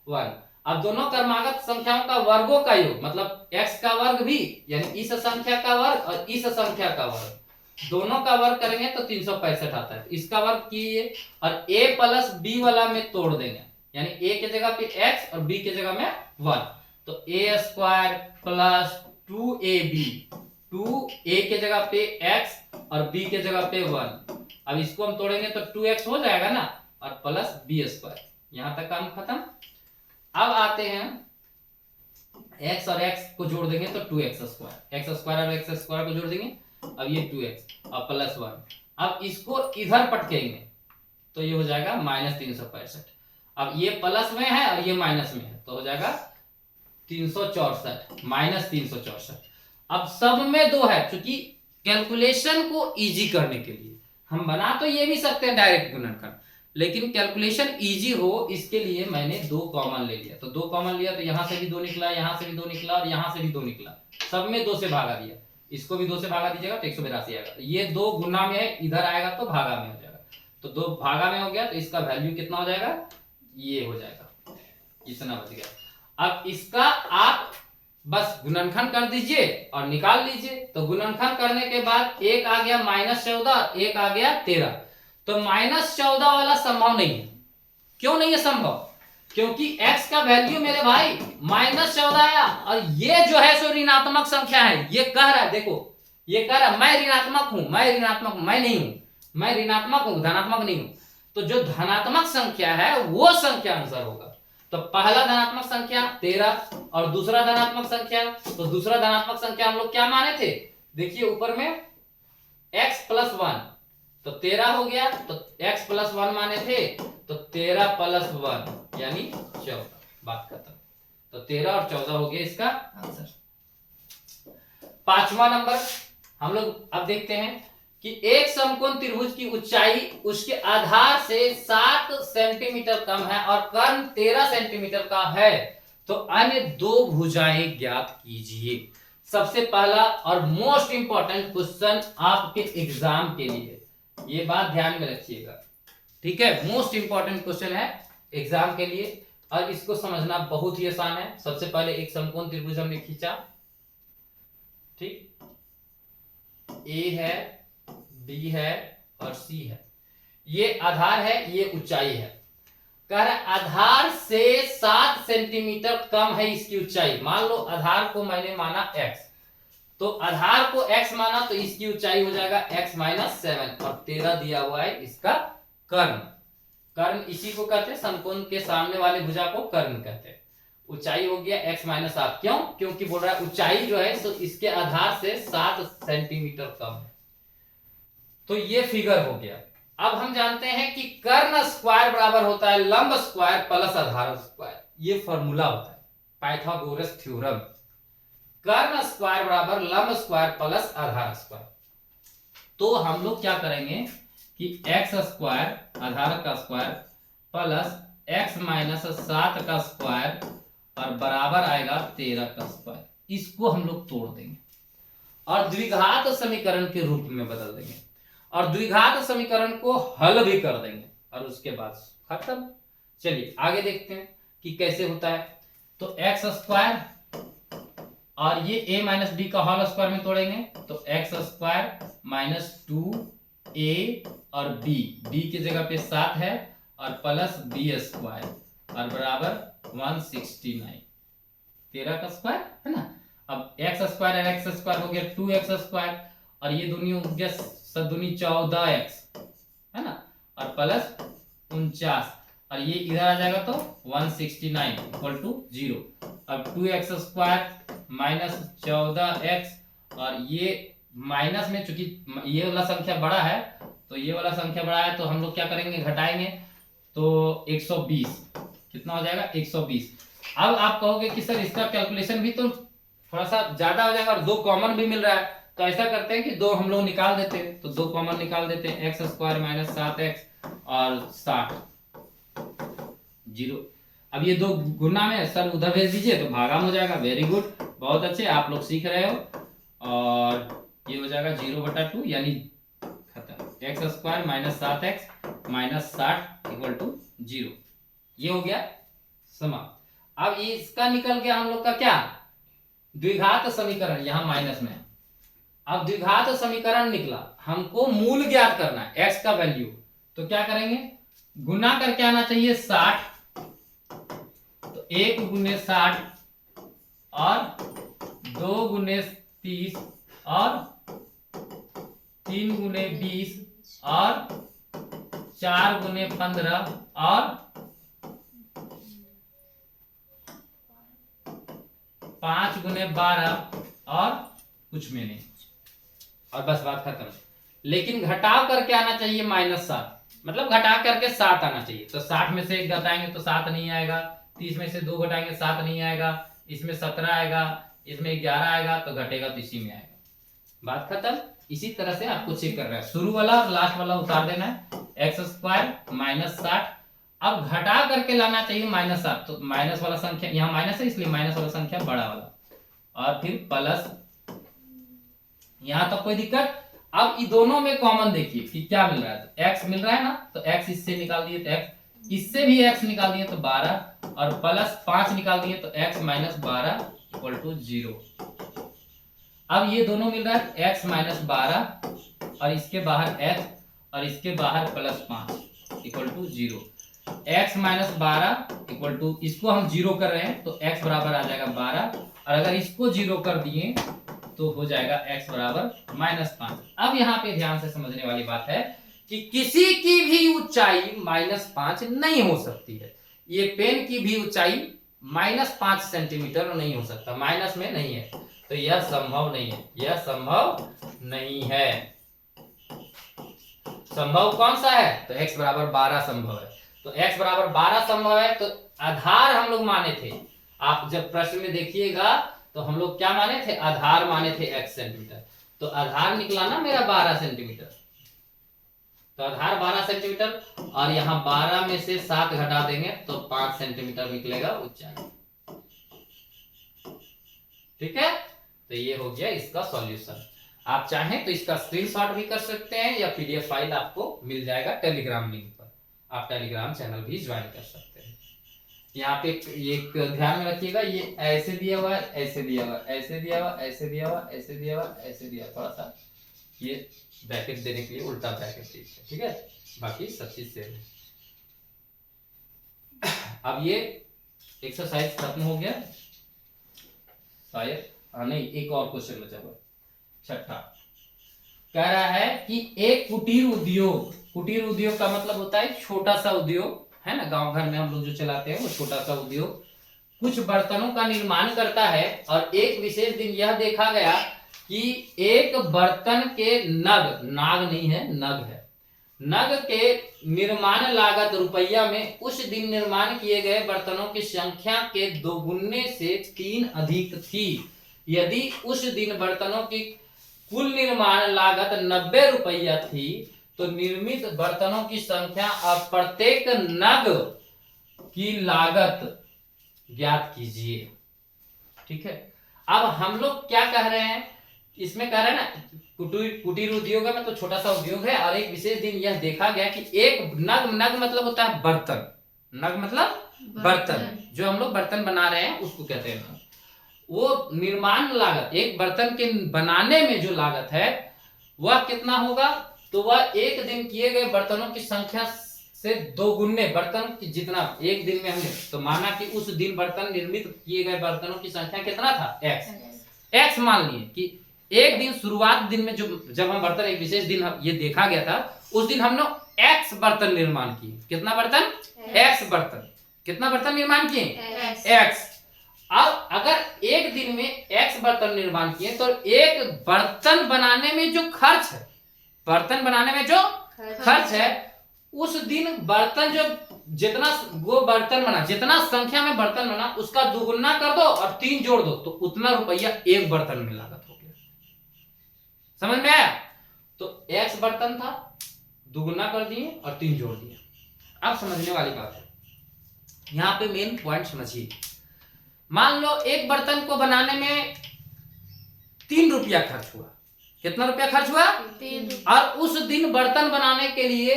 1। अब दोनों क्रमागत संख्याओं का वर्गों का योग, मतलब x का वर्ग भी यानी इस संख्या का वर्ग और इस संख्या का वर्ग, दोनों का वर्ग करेंगे तो 365 आता है। इसका वर्ग कीजिए और a प्लस b वाला में तोड़ देंगे, यानी a के जगह पे x और b के जगह में 1, तो a square plus 2ab, 2a के जगह पे x और b के जगह पे 1। अब इसको हम तोड़ेंगे तो 2x हो जाएगा ना, और प्लस b स्क्वायर। यहां तक काम खत्म। अब आते हैं x और x को जोड़ देंगे तो 2x स्क्वायर, x स्क्वायर और x स्क्वायर को जोड़ देंगे, अब ये 2x और प्लस 1। अब इसको इधर पटकेंगे तो ये हो जाएगा माइनस 365। अब ये प्लस में है और ये माइनस में है, तो हो जाएगा 364 माइनस 364। अब सब में 2 है, क्योंकि कैलकुलेशन को इजी करने के लिए हम बना तो ये भी सकते हैं डायरेक्ट गुणनखंड, लेकिन कैलकुलेशन इजी हो इसके लिए मैंने 2 कॉमन ले लिया। तो 2 कॉमन लिया तो यहां से भी 2 निकला, यहां से भी 2 निकला और यहां से भी 2 निकला, सब में 2 से भागा दिया। इसको भी 2 से भागा दीजिएगा तो 182 आएगा। ये 2 गुना में है, इधर आएगा तो भागा में हो जाएगा। तो 2 भागा में हो गया तो इसका वैल्यू कितना हो जाएगा, ये हो जाएगा, इतना बच गया। अब इसका आप बस गुणनखंड कर दीजिए और निकाल लीजिए। तो गुणनखंड करने के बाद एक आ गया -14, एक आ गया 13। तो -14 वाला संभव नहीं है। क्यों नहीं है संभव? क्योंकि x का वैल्यू मेरे भाई -14 आया और ये जो है सो ऋणात्मक संख्या है। ये कह रहा है, देखो ये कह रहा है मैं ऋणात्मक हूं, मैं ऋणात्मक, मैं नहीं हूं, मैं ऋणात्मक हूं, धनात्मक नहीं हूं। तो जो धनात्मक संख्या है वो संख्या आंसर होगा। तो पहला धनात्मक संख्या 13 और दूसरा धनात्मक संख्या, तो दूसरा धनात्मक संख्या हम लोग क्या माने थे, देखिए ऊपर में x + 1, तो 13 हो गया। तो x + 1 माने थे, तो 13 + 1 यानी 14, बात खत्म। तो 13 और 14 हो गया इसका आंसर। 5वां नंबर हम लोग अब देखते हैं कि एक समकोण त्रिभुज की ऊंचाई उसके आधार से 7 सेंटीमीटर कम है और कर्ण 13 सेंटीमीटर का है, तो अन्य 2 भुजाएं ज्ञात कीजिए। सबसे पहला और मोस्ट इंपॉर्टेंट क्वेश्चन आपके एग्जाम के लिए, ये बात ध्यान में रखिएगा, ठीक है। मोस्ट इंपॉर्टेंट क्वेश्चन है एग्जाम के लिए और इसको समझना बहुत ही आसान है। सबसे पहले एक समकोण त्रिभुज हमने खींचा, ठीक, ए है, बी है और सी है। ये आधार है, ये ऊंचाई है। कह रहा आधार से 7 सेंटीमीटर कम है इसकी ऊंचाई। मान लो आधार को मैंने माना x, तो आधार को x माना तो इसकी ऊंचाई हो जाएगा x - 7 और 13 दिया हुआ है इसका कर्ण। कर्ण इसी को कहते हैं, समकोण के सामने वाले भुजा को कर्ण कहते हैं। ऊंचाई हो गया x - 7, क्यों? क्योंकि बोल रहा है ऊंचाई जो है तो इसके आधार से 7 सेंटीमीटर कम है। तो ये फिगर हो गया। अब हम जानते हैं कि कर्ण स्क्वायर बराबर होता है लंब स्क्वायर प्लस आधार स्क्वायर। ये फॉर्मूला होता है पाइथागोरस थ्योरम। कर्ण स्क्वायर बराबर लंब स्क्वायर प्लस आधार स्क्वायर। तो हम लोग क्या करेंगे कि x स्क्वायर आधार का स्क्वायर प्लस x - 7 का स्क्वायर और बराबर आएगा 13 का स्क्वायर। इसको हम लोग तोड़ देंगे और द्विघात समीकरण के रूप में बदल देंगे और द्विघात समीकरण को हल भी कर देंगे और उसके बाद खत्म। चलिए आगे देखते हैं कि कैसे होता है। तो x स्क्वायर और ये a - d का होल स्क्वायर में तोड़ेंगे, तो x स्क्वायर - 2a और b, d की जगह पे 7 है और प्लस b स्क्वायर और बराबर 169, 13 का स्क्वायर है ना। अब x स्क्वायर और x स्क्वायर हो गया 2x स्क्वायर और ये दोनों हो गया 14x है ना और प्लस 49 और ये इधर आ जाएगा तो 169 इक्वल टू 0। अब 2x स्क्वायर - 14x और ये माइनस में, चूंकि ये वाला संख्या बड़ा है तो ये वाला संख्या बड़ा है तो हम लोग क्या करेंगे, घटाएंगे तो 120, कितना हो जाएगा 120। अब आप कहोगे कि सर इसका कैलकुलेशन भी तो थोड़ा सा ज्यादा हो जाएगा और 2 कॉमन भी मिल रहा है, तो ऐसा करते हैं कि 2 हम लोग निकाल देते हैं। तो 2 कॉमन निकाल देते हैं, x स्क्वायर - 7x और 60 0। अब ये 2 गुना में सर उधर भेज दीजिए तो भागा में हो जाएगा। वेरी गुड, बहुत अच्छे, आप लोग सीख रहे हो। और ये हो जाएगा 0/2 यानी खत्म। x square - 7x - 60 equal to 0। ये हो गया समाप्त। अब इसका निकल गया हम लोग का क्या, द्विघात समीकरण, यहां माइनस में। अब द्विघात समीकरण निकला, हमको मूल ज्ञात करना है x का वैल्यू, तो क्या करेंगे, गुना करके आना चाहिए 60, तो 1 × 60 और 2 × 30 और 3 × 20 और 4 × 15 और 5 × 12 और कुछ में नहीं, और बस बात खत्म। लेकिन घटाव करके आना चाहिए -7, मतलब घटा करके 7 आना चाहिए। तो 60 में से 1 घटाएंगे तो 7 नहीं आएगा, 30 में से 2 घटाएंगे 7 नहीं आएगा, इसमें 17 आएगा, इसमें 11 आएगा, तो घटेगा तो इसी में आएगा। बात खत्म। इसी तरह से आपको चेक कर रहा है, शुरू वाला और लास्ट वाला उतार देना है, एक्स स्क्वायर माइनस 60। अब घटा करके लाना चाहिए -7, तो माइनस वाला संख्या यहाँ माइनस है इसलिए माइनस वाला संख्या बड़ा वाला, और फिर प्लस, यहां तक कोई दिक्कत। अब इन दोनों में कॉमन देखिए कि क्या मिल रहा है, तो x मिल रहा है ना, तो x इससे निकाल दिए तो x, इससे भी x निकाल दिए तो 12, और प्लस 5 निकाल दिए तो x माइनस 12 इक्वल टू 0। अब ये दोनों मिल रहा है x माइनस 12 और इसके बाहर x और इसके बाहर plus 5 equal to 0। x minus 12 equal to, इसको हम 0 कर रहे हैं तो x बराबर आ जाएगा 12, और अगर इसको 0 कर दिए तो हो जाएगा x बराबर -5। अब यहाँ पे ध्यान से समझने वाली बात है कि किसी की भी ऊंचाई -5 नहीं हो सकती है। ये पेन की भी ऊंचाई -5 सेंटीमीटर नहीं हो सकता, माइनस में नहीं है, तो यह संभव नहीं है, यह संभव नहीं है। संभव कौन सा है, तो x बराबर 12 संभव है। तो x बराबर 12 संभव है, तो आधार हम लोग माने थे, आप जब प्रश्न में देखिएगा तो हम लोग क्या माने थे, आधार माने थे x सेंटीमीटर, तो आधार निकला ना मेरा 12 सेंटीमीटर, तो आधार 12 सेंटीमीटर, और यहाँ 12 में से 7 घटा देंगे तो 5 सेंटीमीटर निकलेगा ऊंचाई। ठीक है, तो ये हो गया इसका सॉल्यूशन। आप चाहें तो इसका स्क्रीनशॉट भी कर सकते हैं, या पीडीएफ फाइल आपको मिल जाएगा टेलीग्राम लिंक पर, आप टेलीग्राम चैनल भी ज्वाइन कर सकते हैं। यहाँ पे एक ध्यान में रखिएगा, ये ऐसे दिया हुआ है, ऐसे दिया हुआ, ऐसे दिया हुआ, ऐसे दिया हुआ, ऐसे दिया हुआ, ऐसे दिया, थोड़ा सा ये ब्रैकेट देने के लिए उल्टा ब्रैकेट दीजिए, ठीक है, बाकी सब चीज सेम है। अब ये एक्सरसाइज खत्म हो गया शायद, नहीं एक और क्वेश्चन बचा हुआ, छठा कह रहा है कि एक कुटीर उद्योग, कुटीर उद्योग का मतलब होता है छोटा सा उद्योग है ना, गांव घर में हम लोग जो चलाते हैं वो छोटा सा उद्योग, कुछ बर्तनों का निर्माण करता है, और एक विशेष दिन यह देखा गया कि एक बर्तन के नग, नाग नहीं है नग है, नग के निर्माण लागत रुपया में उस दिन निर्माण किए गए बर्तनों की संख्या के 2 गुने से 3 अधिक थी। यदि उस दिन बर्तनों की कुल निर्माण लागत 90 रुपया थी, तो निर्मित बर्तनों की संख्या और प्रत्येक नग की लागत ज्ञात कीजिए। ठीक है, अब हम लोग क्या कह रहे हैं, इसमें कह रहे हैं ना कुटीर उद्योग है, मतलब छोटा सा उद्योग है, और एक विशेष दिन यह देखा गया कि एक नग, नग मतलब होता है बर्तन, नग मतलब बर्तन, जो हम लोग बर्तन बना रहे हैं उसको कहते हैं नग। वो निर्माण लागत, एक बर्तन के बनाने में जो लागत है वह कितना होगा, तो वह एक दिन किए गए बर्तनों की संख्या से 2 गुने, बर्तन की जितना एक दिन में हमने, तो माना कि उस दिन बर्तन निर्मित किए गए बर्तनों की संख्या कितना था, x मान लिए कि एक दिन शुरुआत दिन में जब हम बर्तन, एक विशेष दिन ये देखा गया था, उस दिन हमने x बर्तन निर्माण किए। कितना बर्तन, x बर्तन, कितना बर्तन निर्माण किए, x। अब अगर एक दिन में x बर्तन निर्माण किए, तो एक बर्तन बनाने में जो खर्च है, बर्तन बनाने में जो खर्च है, उस दिन बर्तन जो जितना वो बर्तन बना, जितना संख्या में बर्तन बना उसका 2 गुना कर दो और 3 जोड़ दो, तो उतना रुपया एक बर्तन में लागत हो गया। समझ में आया, तो x बर्तन था, 2 गुना कर दिए और 3 जोड़ दिए। अब समझने वाली बात है, यहां पे मेन पॉइंट समझिए। मान लो एक बर्तन को बनाने में 3 रुपया खर्च हुआ, कितना रुपया खर्च हुआ, 3, और उस दिन बर्तन बनाने के लिए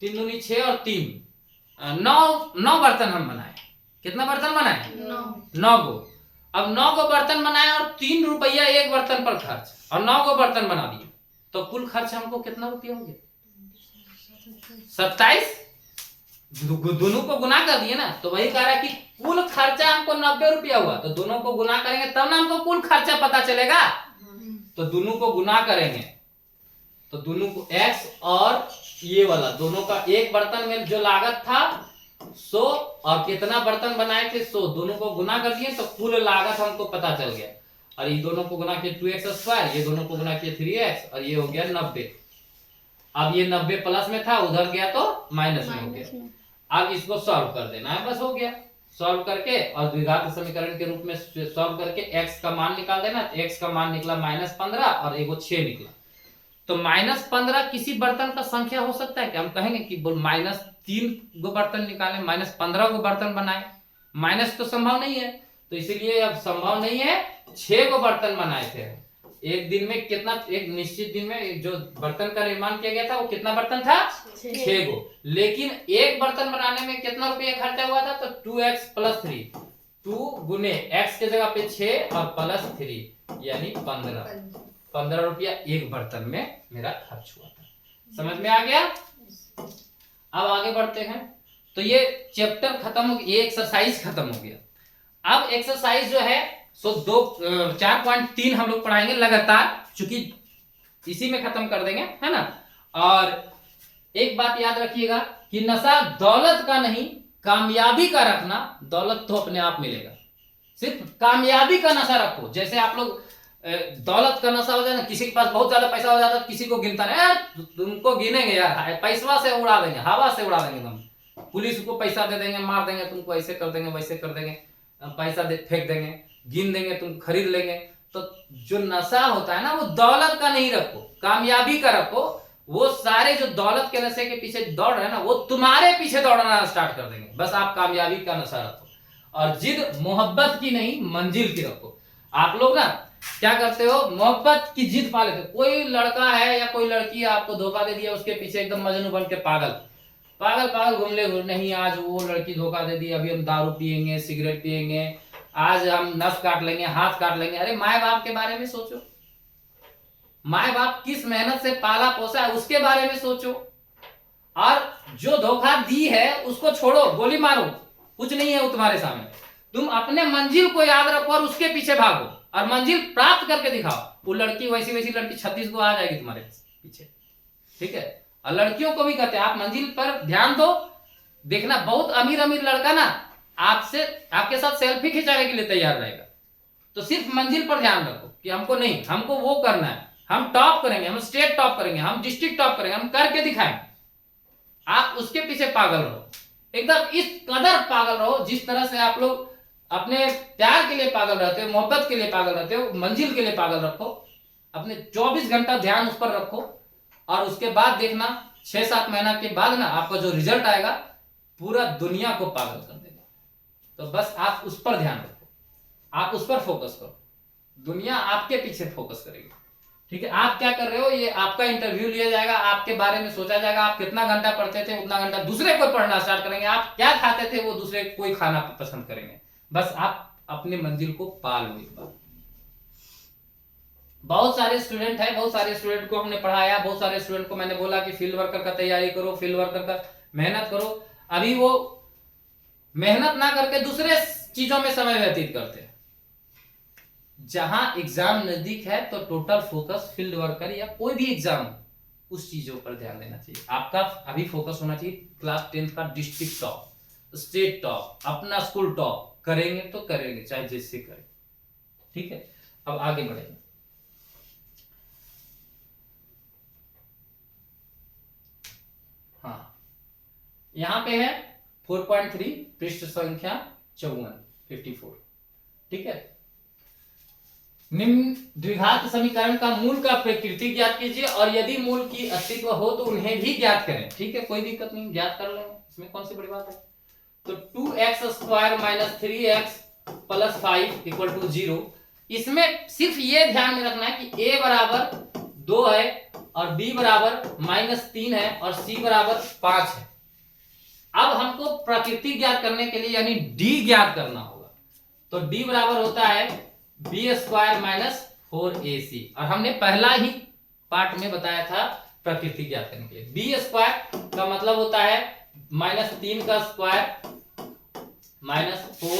3 दूनी 6 और 3 9 बर्तन हम बनाए। कितना बर्तन बनाए, 9 गो। अब 9 गो बर्तन बनाए और 3 रुपया एक बर्तन पर खर्च, और 9 गो बर्तन बना दिए, तो कुल खर्च हमको कितना रुपया हो गया, 27। दोनों को गुना कर दिए ना, तो वही कह रहा है कि कुल खर्चा हमको 90 रुपया हुआ, तो दोनों को गुना करेंगे तब ना हमको कुल खर्चा पता चलेगा। तो दोनों को गुना करेंगे, तो दोनों को x और ये वाला दोनों का, एक बर्तन में जो लागत था 100 और कितना बर्तन बनाए थे 100, दोनों को गुना कर दिए तो कुल लागत हमको पता चल गया। और ये दोनों को गुना किया 2x², ये दोनों को गुना किया 3x, और ये हो गया 90। अब ये 90 प्लस में था, उधर गया तो माइनस में हो गया। अब इसको सॉल्व कर देना है, बस हो गया। सॉल्व करके और द्विघात समीकरण के रूप में सॉल्व करके x का मान निकाल देना। x का मान निकला -15 और एगो 6 निकला, तो -15 किसी बर्तन का संख्या हो सकता है कि हम कहेंगे कि बोल -3 गो बर्तन निकालें, -15 गो बर्तन बनाए, माइनस तो संभव नहीं है। तो इसीलिए अब संभव नहीं है, 6 गो बर्तन बनाए थे। एक दिन में कितना, एक निश्चित दिन में जो बर्तन का निर्माण किया गया था वो कितना बर्तन था, 6 गो। लेकिन एक बर्तन बनाने में कितना रुपया खर्चा हुआ था, तो 2x + 3, 2 गुने x के जगह पे 6 और +3 यानी 15 रुपया एक बर्तन में मेरा खर्च हुआ था। समझ में आ गया। अब आगे बढ़ते हैं। तो ये चैप्टर खत्म हो गया, ये एक्सरसाइज खत्म हो गया। अब एक्सरसाइज जो है सो 4.3 हम लोग पढ़ाएंगे लगातार, चूंकि इसी में खत्म कर देंगे, है ना। और एक बात याद रखिएगा कि नशा दौलत का नहीं, कामयाबी का रखना। दौलत तो अपने आप मिलेगा, सिर्फ कामयाबी का नशा रखो। जैसे आप लोग दौलत का नशा हो जाए ना, किसी के पास बहुत ज्यादा पैसा हो जाता है, किसी को गिनता नहीं, तुमको गिनेंगे यार, पैसा से उड़ा देंगे, हवा से उड़ा देंगे, तुम पुलिस को पैसा दे देंगे, मार देंगे तुमको, ऐसे कर देंगे, वैसे कर देंगे, पैसा फेंक देंगे, गिन देंगे, तुम खरीद लेंगे। तो जो नशा होता है ना, वो दौलत का नहीं रखो, कामयाबी का रखो। वो सारे जो दौलत के नशे के पीछे दौड़ रहे हैं ना, वो तुम्हारे पीछे दौड़ना स्टार्ट कर देंगे। बस आप कामयाबी का नशा रखो, और जिद मोहब्बत की नहीं, मंजिल की रखो। आप लोग ना क्या करते हो, मोहब्बत की जिद पा लेते हो। कोई लड़का है या कोई लड़की आपको धोखा दे दिया, उसके पीछे एकदम मजनू बन के पागल घूमले, नहीं आज वो लड़की धोखा दे दी, अभी हम दारू पियेंगे, सिगरेट पियेंगे, आज हम नस काट लेंगे, हाथ काट लेंगे। अरे माए बाप के बारे में सोचो, माए बाप किस मेहनत से पाला पोसा है उसके बारे में सोचो। और जो धोखा दी है उसको छोड़ो, गोली मारो, कुछ नहीं है वो तुम्हारे सामने। तुम अपने मंजिल को याद रखो और उसके पीछे भागो, और मंजिल प्राप्त करके दिखाओ। वो लड़की वैसी लड़की 36 को आ जाएगी तुम्हारे पीछे, ठीक है। और लड़कियों को भी कहते हैं, आप मंजिल पर ध्यान दो। देखना बहुत अमीर लड़का ना आपसे, आपके साथ सेल्फी खिंचाने के लिए तैयार रहेगा। तो सिर्फ मंजिल पर ध्यान रखो कि हमको नहीं, हमको वो करना है, हम टॉप करेंगे, हम स्टेट टॉप करेंगे, हम डिस्ट्रिक्ट टॉप करेंगे, हम करके दिखाएंगे। आप उसके पीछे पागल रहो, एकदम इस कदर पागल रहो जिस तरह से आप लोग अपने प्यार के लिए पागल रहते हो, मोहब्बत के लिए पागल रहते हो, मंजिल के लिए पागल रखो। अपने 24 घंटा ध्यान उस पर रखो, और उसके बाद देखना 6-7 महीना के बाद ना आपका जो रिजल्ट आएगा पूरा दुनिया को पागल कर देगा। तो बस आप उस पर ध्यान रखो, आप उस पर फोकस करो, दुनिया आपके पीछे फोकस करेगी, ठीक है। आप क्या कर रहे हो, ये आपका इंटरव्यू लिया जाएगा, आपके बारे में सोचा जाएगा। आप कितना घंटा पढ़ते थे उतना घंटा दूसरे को पढ़ना स्टार्ट करेंगे, आप क्या खाते थे वो दूसरे कोई खाना पसंद करेंगे। बस आप अपने मंजिल को पा लो एक बार। बहुत सारे स्टूडेंट है, बहुत सारे स्टूडेंट को हमने पढ़ाया, बहुत सारे स्टूडेंट को मैंने बोला कि फील्ड वर्कर का तैयारी करो, फील्ड वर्कर का मेहनत करो। अभी वो मेहनत ना करके दूसरे चीजों में समय व्यतीत करते हैं। जहां एग्जाम नजदीक है तो टोटल फोकस फील्ड वर्कर या कोई भी एग्जाम, उस चीजों पर ध्यान देना चाहिए। आपका अभी फोकस होना चाहिए क्लास 10 का डिस्ट्रिक्ट टॉप, स्टेट टॉप, अपना स्कूल टॉप करेंगे तो करेंगे, चाहे जैसे करें, ठीक है। अब आगे बढ़ेंगे। हाँ, यहां पे है 4.3 पृष्ठ संख्या 54, ठीक है। निम्न द्विघात समीकरण का मूल का प्रकृति ज्ञात कीजिए, और यदि मूल की अस्तित्व हो तो उन्हें भी ज्ञात करें, ठीक है। कोई दिक्कत नहीं, ज्ञात कर लेंगे, इसमें कौन सी बड़ी बात है। तो 2x² - 3x + 5 = 0। इसमें सिर्फ ये ध्यान में रखना है कि a बराबर 2 है, और b बराबर -3 है, और c बराबर 5 है। अब हमको प्रकृति ज्ञात करने के लिए यानी d ज्ञात करना होगा। तो d बराबर होता है b² - 4ac, और हमने पहला ही पार्ट में बताया था प्रकृति ज्ञात करने के लिए। b² का मतलब होता है -3 का स्क्वायर -4,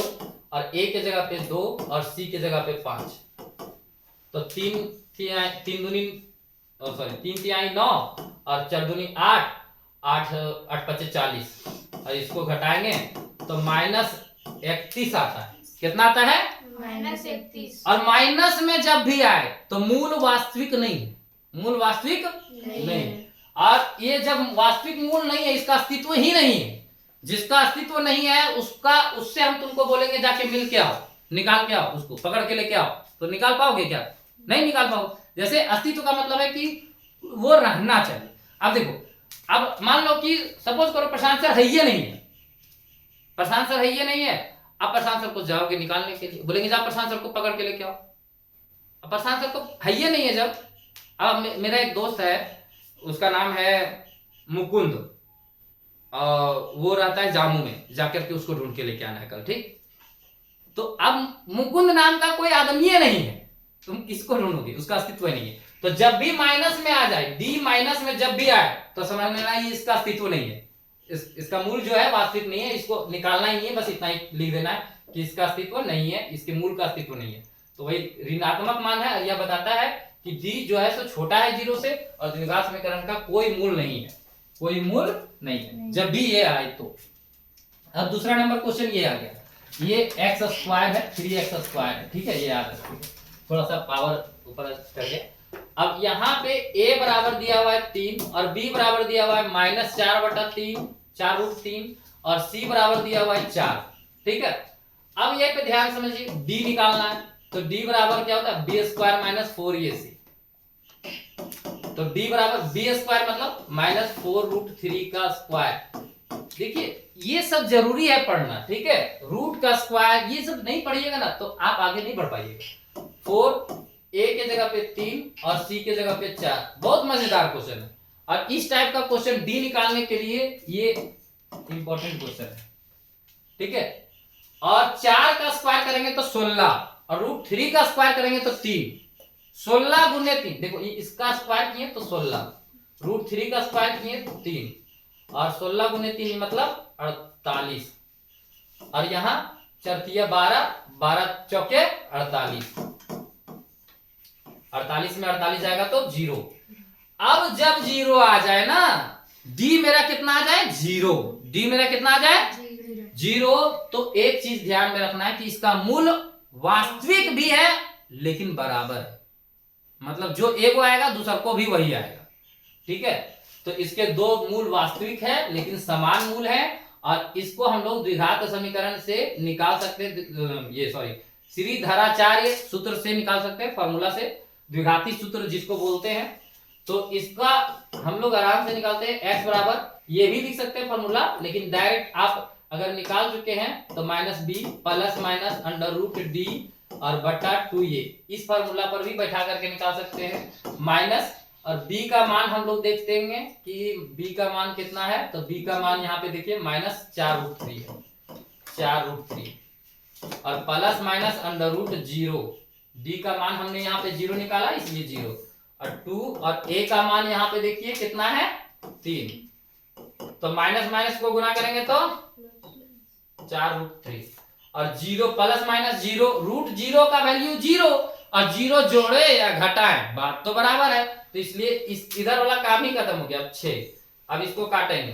और a के जगह पे 2 और c के जगह पे 5। तो 3 दूनी 9 और 4 दूनी 8, 8 5 40, और इसको घटाएंगे तो -31 आता है। कितना आता है? -31। और माइनस में जब भी आए तो मूल वास्तविक नहीं है, मूल वास्तविक नहीं। और ये जब वास्तविक मूल नहीं है, इसका अस्तित्व ही नहीं है। जिसका अस्तित्व नहीं है उससे हम तुमको बोलेंगे जाके मिल के आओ, निकाल के आओ, उसको पकड़ के लेके आओ, तो निकाल पाओगे क्या? नहीं निकाल पाओ। जैसे अस्तित्व का मतलब है कि वो रहना चाहिए। अब देखो, अब मान लो कि सपोज करो प्रशांत सर है ही नहीं है, प्रशांत सर है ही नहीं है। अब प्रशांत सर को जाओगे निकालने के लिए, बोलेंगे जाओ प्रशांत सर को पकड़ के लेके आओ। अब प्रशांत सर को है ही नहीं है जब। अब मेरा एक दोस्त है, उसका नाम है मुकुंद, वो रहता है जामू में, जाकर के उसको ढूंढ के लेके आना है कल, ठीक। तो अब मुकुंद नाम का कोई आदमी नहीं है, तुम किसको ढूंढोगे, उसका अस्तित्व नहीं है। तो जब भी माइनस में आ जाए, डी माइनस में जब भी आए, तो समझ लेना ये इसका अस्तित्व नहीं है, इसका मूल जो है वास्तविक नहीं है, इसको निकालना ही है, बस इतना ही लिख देना है कि इसका अस्तित्व नहीं है, इसके मूल का अस्तित्व नहीं है। तो वही ऋणात्मक मान है, यह बताता है कि डी जो है सो छोटा है जीरो से, और द्विघात समीकरण का कोई मूल नहीं है, कोई मूल नहीं है जब भी ये आए तो। अब दूसरा नंबर क्वेश्चन ये आ गया, ये एक्स स्क्वायर है, 3x स्क्वायर है, ठीक है, ये याद रखिए, थोड़ा सा पावर ऊपर चढ़ गया। अब यहाँ पे a बराबर दिया हुआ है 3 और b बराबर दिया हुआ है -4/3, 4√3, और c बराबर दिया हुआ है 4, ठीक है। अब ये पे ध्यान समझिए, d निकालना है, तो d बराबर क्या होता है, b² - 4ac। तो d बराबर b² मतलब -4√3 का स्क्वायर। देखिए ये सब जरूरी है पढ़ना, ठीक है, रूट का स्क्वायर ये सब नहीं पढ़िएगा ना तो आप आगे नहीं बढ़ पाइएगा। 4 a के जगह पे 3 और c के जगह पे 4, बहुत मजेदार क्वेश्चन है। और इस टाइप का क्वेश्चन d निकालने के लिए ये इंपॉर्टेंट क्वेश्चन है, ठीक है। और 4 का स्क्वायर करेंगे तो 16, और √3 का स्क्वायर करेंगे तो 3, 16 गुने 3, देखो ये इसका स्क्वायर किए तो 16, √3 का स्क्वायर किए तो 3, और 16 गुने 3 मतलब 48, और यहाँ 4 12, 12 चौके 48, 48 में 48 जाएगा तो 0। अब जब 0 आ जाए ना, d मेरा कितना आ जाए, 0, d मेरा कितना आ जाए 0, तो एक चीज ध्यान में रखना है कि इसका मूल वास्तविक भी है लेकिन बराबर है, मतलब जो एगो आएगा दूसरा को भी वही आएगा, ठीक है। तो इसके दो मूल वास्तविक है लेकिन समान मूल है, और इसको हम लोग द्विघात समीकरण से निकाल सकते हैं, ये सॉरी श्रीधराचार्य सूत्र से निकाल सकते हैं, फॉर्मूला से, द्विघाती सूत्र जिसको बोलते हैं। तो इसका हम लोग आराम से निकालते हैं, x बराबर, ये भी लिख सकते हैं फॉर्मूला, लेकिन डायरेक्ट आप अगर निकाल चुके हैं तो -b ±√d और बटा 2a, इस फॉर्मूला पर भी बैठा करके निकाल सकते हैं। माइनस, और b का मान हम लोग देख देंगे कि b का मान कितना है, तो b का मान यहाँ पे देखिए -4√3 है, 4√3, और प्लस माइनस √0, d का मान हमने यहाँ पे 0 निकाला इसलिए 0, और 2, और a का मान यहाँ पे देखिए कितना है 3, तो माइनस माइनस को गुना करेंगे तो 4√3, और 0 प्लस माइनस 0, √0 का वैल्यू 0, और 0 जोड़े या घटाएं बात तो बराबर है, तो इसलिए इस इधर वाला काम ही खत्म हो गया। अब 6, अब इसको काटेंगे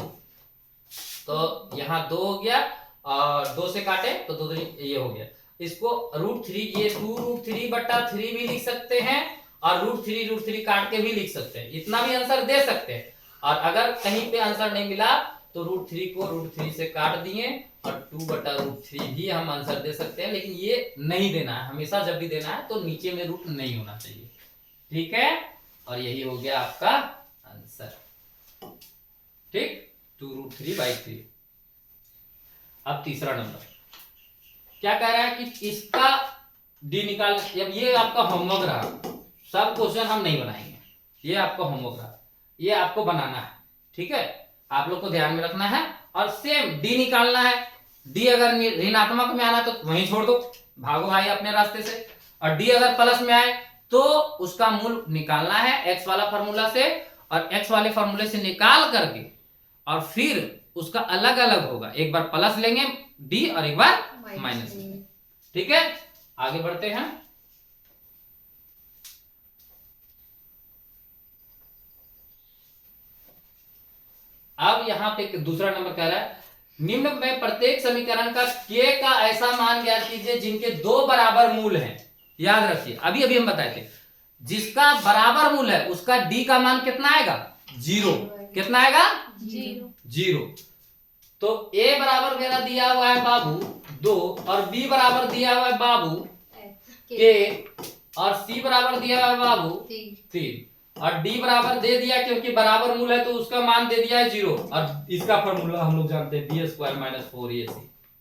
तो यहाँ 2 हो गया, और 2 से काटे तो 2 ये हो गया, इसको √3, ये 2√3/3 भी लिख सकते हैं, और √3 काट के भी लिख सकते हैं, इतना भी आंसर दे सकते हैं। और अगर कहीं पे आंसर नहीं मिला तो √3 को √3 से काट दिए, और 2/√3 भी हम आंसर दे सकते हैं, लेकिन ये नहीं देना है, हमेशा जब भी देना है तो नीचे में रूट नहीं होना चाहिए, ठीक है। और यही हो गया आपका आंसर, ठीक, 2√3/3। अब तीसरा नंबर क्या कह रहा है कि इसका डी निकाल, अब ये आपका होमवर्क रहा, सब क्वेश्चन हम नहीं बनाएंगे, ये आपका होमवर्क रहा, ये आपको बनाना है, ठीक है, आप लोग को ध्यान में रखना है। और सेम डी निकालना है, डी अगर ऋणात्मक में आना तो वहीं छोड़ दो, भागो भाई अपने रास्ते से, और डी अगर प्लस में आए तो उसका मूल निकालना है एक्स वाला फॉर्मूला से, और एक्स वाले फॉर्मूले से निकाल करके और फिर उसका अलग अलग होगा, एक बार प्लस लेंगे डी और एक बार माइनस, ठीक है। आगे बढ़ते हैं, अब यहां पे दूसरा नंबर कह रहा है, निम्न में प्रत्येक समीकरण का k का ऐसा मान ज्ञात कीजिए जिनके 2 बराबर मूल हैं। याद रखिए अभी अभी हम बताए थे, जिसका बराबर मूल है उसका d का मान कितना आएगा 0, कितना आएगा 0। तो a बराबर मेरा दिया हुआ है बाबू 2, और b बराबर दिया हुआ है बाबू k, और c बराबर दिया हुआ है बाबू 3। और d बराबर दे दिया, क्योंकि बराबर मूल है तो उसका मान दे दिया है 0। और इसका फॉर्मूला हम लोग जानते हैं b स्क्वायर माइनस 4ac,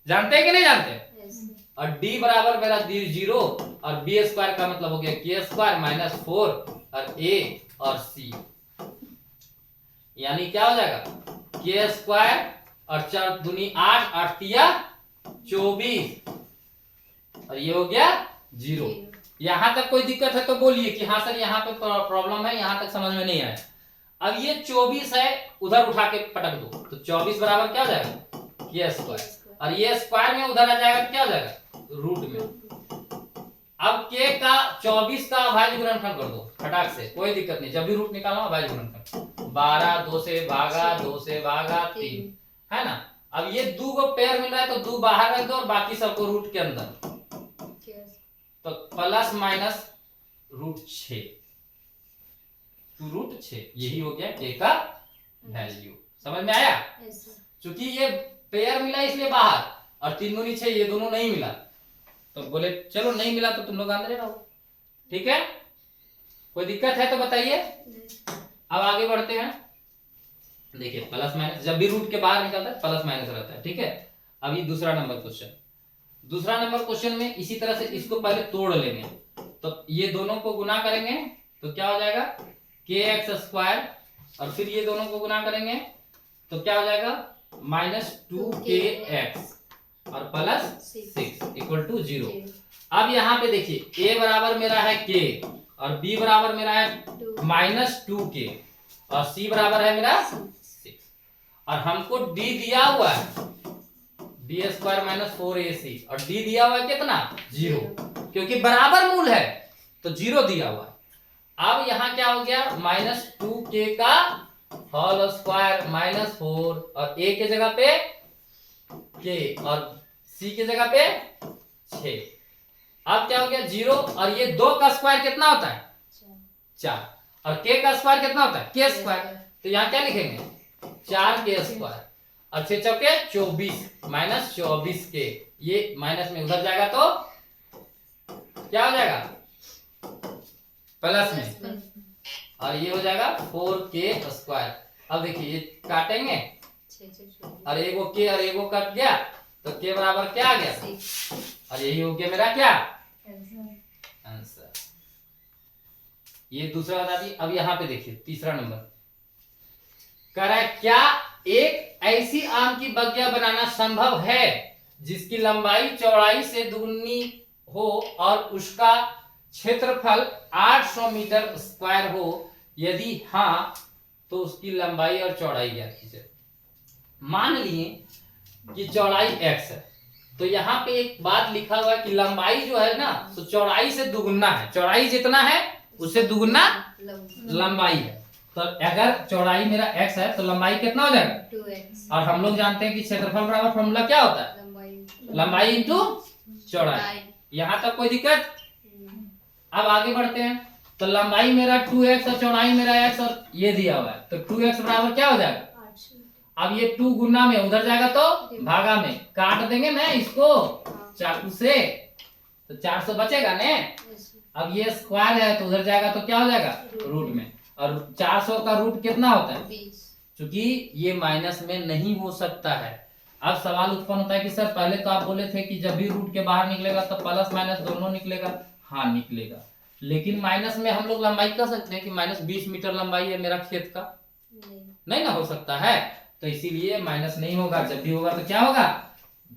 जानते हैं कि नहीं जानते? और d बराबर मेरा 0 और b स्क्वायर का मतलब हो गया k स्क्वायर माइनस 4 और a और c, यानी क्या हो जाएगा k स्क्वायर और 4 दूनी 8, 8 तिया 24 और ये हो गया 0। यहां तक कोई दिक्कत है तो बोलिए कि हाँ सर यहाँ पे प्रॉब्लम है, यहां तक समझ में नहीं आया। अब ये 24 है, उधर उठा के पटक दो तो 24 बराबर क्या हो जाएगा k स्क्वायर, और ये स्क्वायर में उधर आ जाएगा क्या हो जाएगा रूट में। अब k का 24 का अभाज्य गुणनखंड कर दो फटाक से, कोई दिक्कत नहीं, जब भी रूट निकालना अभाज्य गुणनखंड 12 2 से भागा 2 से भागा 3 है ना। अब ये दो को पेयर मिल रहा है तो 2 बाहर रख दो और बाकी सबको रूट के अंदर, तो plus minus root 6 two root 6, यही हो गया k का वैल्यू। समझ में आया? क्योंकि ये पेयर मिला इसलिए बाहर, और 3 दूनी 6 ये दोनों नहीं मिला, तो बोले चलो नहीं मिला तो तुम लोग अंदर रहो, ठीक है। कोई दिक्कत है तो बताइए। अब आगे बढ़ते हैं। देखिए प्लस माइनस जब भी रूट के बाहर निकलता है प्लस माइनस रहता है, ठीक है। अब ये दूसरा नंबर क्वेश्चन में इसी तरह से इसको पहले तोड़ लेंगे, तो ये दोनों को गुना करेंगे तो क्या हो जाएगा kx स्क्वायर, और फिर ये दोनों को गुना करेंगे तो क्या हो जाएगा -2kx और प्लस 6 इक्वल टू 0। अब यहाँ पे देखिए a बराबर मेरा है k और b बराबर मेरा है -2k और c बराबर है मेरा 6, और हमको d दिया हुआ है b स्क्वायर माइनस 4ac और d दिया हुआ है कितना 0, क्योंकि बराबर मूल है तो 0 दिया हुआ है। अब यहाँ क्या हो गया -2k का होल स्क्वायर -4 और a के जगह पे k और c के जगह पे 6। अब क्या हो गया 0, और ये 2 का स्क्वायर कितना होता है 4, और k का स्क्वायर कितना होता है k स्क्वायर, तो यहाँ क्या लिखेंगे 4k स्क्वायर और 6 चौके 24 माइनस 24k, ये माइनस में उधर जाएगा तो क्या हो जाएगा प्लस में, और ये हो जाएगा 4k स्क्वायर। अब देखिए ये काटेंगे और एगो k और एगो कट गया तो k बराबर क्या आ गया, और यही हो गया मेरा क्या आंसर। ये दूसरा बता दी। अब यहाँ पे देखिए तीसरा नंबर कह रहा है क्या एक ऐसी आम की बगिया बनाना संभव है जिसकी लंबाई चौड़ाई से दुगनी हो और उसका क्षेत्रफल 800 मीटर स्क्वायर हो, यदि हाँ तो उसकी लंबाई और चौड़ाई ज्ञात कीजिए। मान लिए कि चौड़ाई x है, तो यहाँ पे एक बात लिखा हुआ है कि लंबाई जो है ना तो चौड़ाई से दुगुना है, चौड़ाई जितना है उससे दुगुना लंबाई है। तो अगर चौड़ाई मेरा x है तो लंबाई कितना हो जाएगा 2x, और हम लोग जानते हैं कि क्षेत्रफल बराबर फॉर्मूला क्या होता है लंबाई इंटू चौड़ाई। यहाँ तक कोई दिक्कत? अब आगे बढ़ते हैं। तो लंबाई मेरा 2x और चौड़ाई मेरा x और ये दिया हुआ है, तो 2x बराबर क्या हो जाएगा, अब ये 2 गुना में उधर जाएगा तो भागा में काट देंगे ना इसको चाकू से, तो 400 बचेगा ने। अब ये स्क्वायर है तो उधर जाएगा तो क्या हो जाएगा रूट में, और 400 का रूट कितना होता है 20, क्योंकि ये माइनस में नहीं हो सकता है। अब सवाल उत्पन्न होता है कि सर पहले तो आप बोले थे कि जब भी रूट के बाहर निकलेगा तो प्लस माइनस दोनों निकलेगा। हाँ निकलेगा, लेकिन माइनस में हम लोग लंबाई कह सकते हैं कि -20 मीटर लंबाई है मेरा खेत का, नहीं ना हो सकता है, तो इसीलिए माइनस नहीं होगा। जब भी होगा तो क्या होगा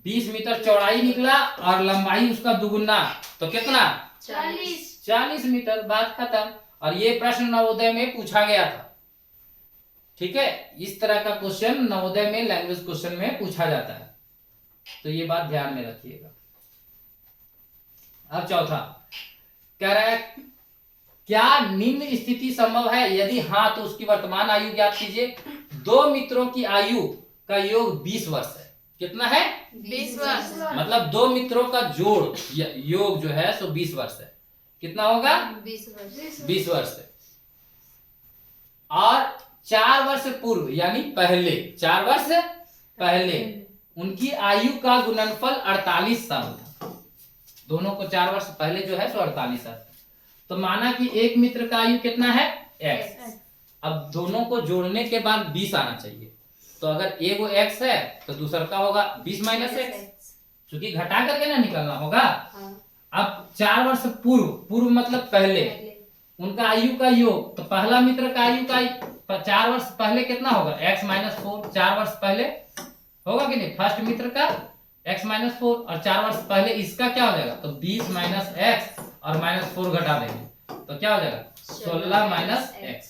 20 मीटर चौड़ाई निकला और लंबाई उसका दुगुना, तो कितना 40 मीटर, बात खत्म। और ये प्रश्न नवोदय में पूछा गया था, ठीक है। इस तरह का क्वेश्चन नवोदय में लैंग्वेज क्वेश्चन में पूछा जाता है, तो ये बात ध्यान में रखिएगा। अब चौथा कह रहा है क्या निम्न स्थिति संभव है, यदि हाँ तो उसकी वर्तमान आयु ज्ञात कीजिए। 2 मित्रों की आयु का योग 20 वर्ष है। कितना है 20 वर्ष, मतलब 2 मित्रों का जोड़ योग जो है सो 20 वर्ष है। कितना होगा 20 वर्ष है। और 4 वर्ष पूर्व यानी पहले, 4 वर्ष पहले उनकी आयु का गुणनफल 48 साल था। दोनों को 4 वर्ष पहले जो है सो 48 साल। तो माना कि एक मित्र का आयु कितना है x। अब दोनों को जोड़ने के बाद 20 आना चाहिए, तो अगर एक वो x है तो दूसरा का होगा 20 माइनस x, क्योंकि घटा करके ना निकलना होगा। अब 4 वर्ष पूर्व, पूर्व मतलब पहले, उनका आयु का योग, तो पहला मित्र का आयु का 4 वर्ष पहले कितना होगा x माइनस 4, 4 वर्ष पहले होगा कि नहीं, फर्स्ट मित्र का x माइनस 4, और 4 वर्ष पहले इसका क्या हो जाएगा, तो 20 माइनस x और माइनस 4 घटा देंगे तो क्या हो जाएगा 16 माइनस x।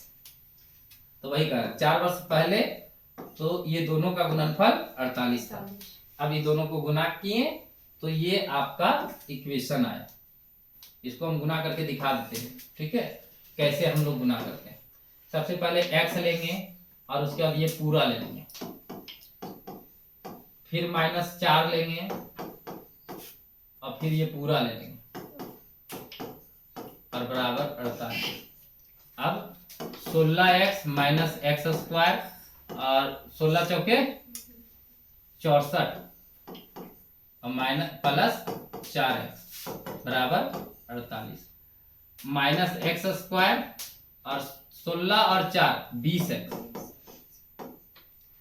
तो वही कह 4 वर्ष पहले, तो ये दोनों का गुणनफल 48 था। अब ये दोनों को गुना किए तो ये आपका इक्वेशन आया। इसको हम गुना करके दिखा देते हैं, ठीक है, कैसे हम लोग गुना करते हैं। सबसे पहले x लेंगे और उसके बाद ये पूरा ले लेंगे, फिर -4 लेंगे और फिर ये पूरा ले लेंगे और बराबर 48। अब 16x माइनस एक्स स्क्वायर और 16 चौके 64 और माइनस प्लस 4x बराबर 48, माइनस एक्स स्क्वायर और 16 और 4 20x।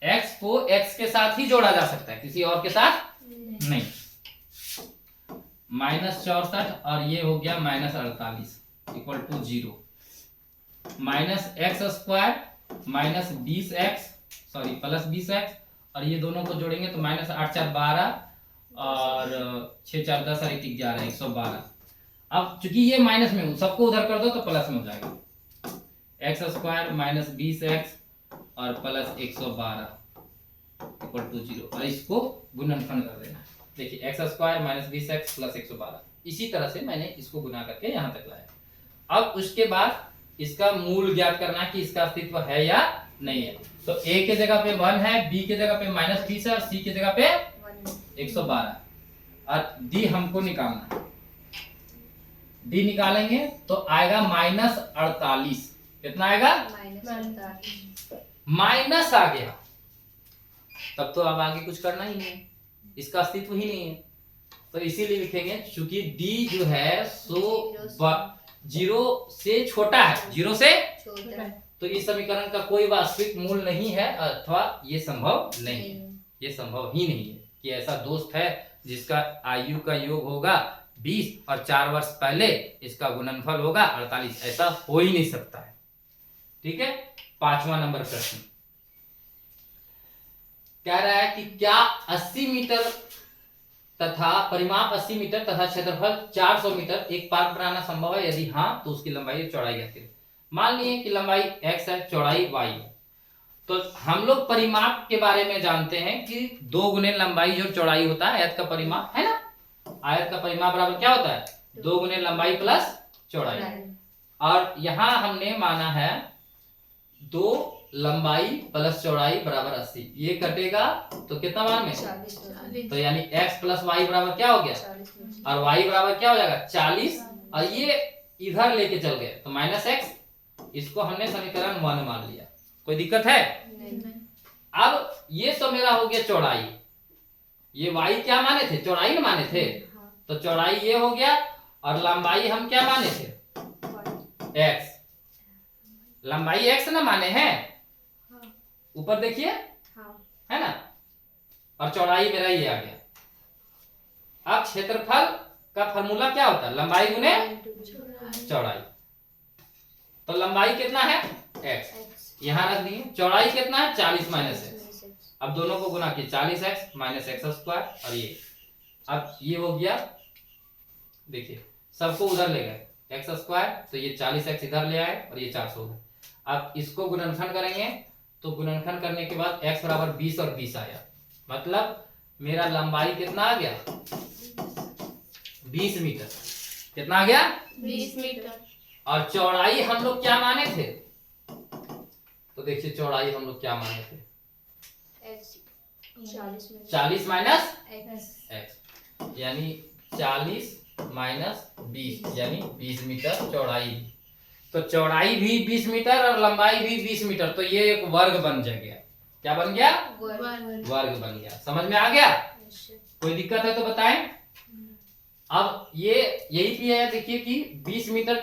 x को x के साथ ही जोड़ा जा सकता है, किसी और के साथ नहीं। -64 और ये हो गया -48 equal to 0, minus x square minus 20x sorry plus 20x, और ये दोनों को जोड़ेंगे तो -8 4 12 और 6 4 10 और 1 11 112। अब चूंकि ये माइनस में हूं, सबको उधर कर दो तो प्लस में हो जाएगा। एक्स स्क्वायर माइनस 20x और प्लस 112 इक्वल टू 0, और इसको गुणनफल कर देना। देखिए x square minus 20x plus 112, इसी तरह से मैंने इसको गुना करके यहाँ तक लाया। अब उसके बाद इसका मूल ज्ञात करना कि इसका अस्तित्व है या नहीं है। तो a के जगह पे 1 है, b के जगह पे -20 है और c के जगह पे 112, और d हमको निकालना है। d निकालेंगे तो आएगा -48। कितना आएगा माइनस आ गया, तब तो अब आगे कुछ करना ही नहीं है, इसका अस्तित्व ही नहीं है। तो इसीलिए लिखेंगे चूंकि d जो है सो 0 से छोटा है, 0 से तो इस समीकरण का कोई वास्तविक मूल नहीं है, अथवा ये संभव नहीं है, ये संभव ही नहीं है कि ऐसा दोस्त है जिसका आयु का योग होगा 20 और 4 वर्ष पहले इसका गुणनफल होगा 48, ऐसा हो ही नहीं सकता है। ठीक है, 5वां नंबर प्रश्न कह रहा है कि क्या 80 मीटर तथा परिमाप 80 मीटर तथा क्षेत्रफल 400 मीटर एक पार्क बनाना संभव है, यदि हाँ तो उसकी लंबाई और चौड़ाई क्या है। मान लिए कि लंबाई x है, चौड़ाई y है, तो हम लोग परिमाप के बारे में जानते हैं कि 2 गुने लंबाई जो चौड़ाई होता है, आयत का परिमाप है ना, आयत का परिमाप बराबर क्या होता है 2 गुने लंबाई प्लस चौड़ाई। और यहां हमने माना है 2 लंबाई प्लस चौड़ाई बराबर 80, ये कटेगा तो कितना मान में 40, तो यानी x प्लस वाई बराबर क्या हो गया, और y बराबर क्या हो जाएगा 40, और ये इधर लेके चल गए तो -x, इसको हमने समीकरण 1 मान लिया। कोई दिक्कत है नहीं। अब ये तो मेरा हो गया चौड़ाई, ये y क्या माने थे, चौड़ाई ना माने थे, तो चौड़ाई ये हो गया, और लंबाई हम क्या माने थे x, लंबाई x ना माने हैं, ऊपर देखिए है ना, और चौड़ाई मेरा ये आ गया। अब क्षेत्रफल का फॉर्मूला क्या होता है, लंबाई गुने चौड़ाई, तो लंबाई कितना है x, यहां रख दिए, चौड़ाई कितना है 40 माइनस x, अब दोनों को गुना किए 40x माइनस एक्स स्क्वायर, और ये अब ये हो गया, देखिए सबको उधर ले गए एक्स स्क्वायर, तो ये 40x इधर ले आए और ये 400 उधर। अब इसको गुणनखंड करेंगे तो गुणनखंड करने के बाद x बराबर 20 और 20 आया, मतलब मेरा लंबाई कितना आ गया 20 मीटर, कितना आ गया 20 मीटर, और चौड़ाई हम लोग क्या माने थे, तो देखिए चौड़ाई हम लोग क्या माने थे 40 माइनस x, यानी 40 माइनस 20 यानी 20 मीटर चौड़ाई, तो चौड़ाई भी 20 मीटर और लंबाई भी 20 मीटर, तो ये एक वर्ग बन गया। क्या बन गया, वर्ग बन गया। समझ में आ गया, कोई दिक्कत है तो बताएं। अब ये यही भी है, देखिए कि 20 मीटर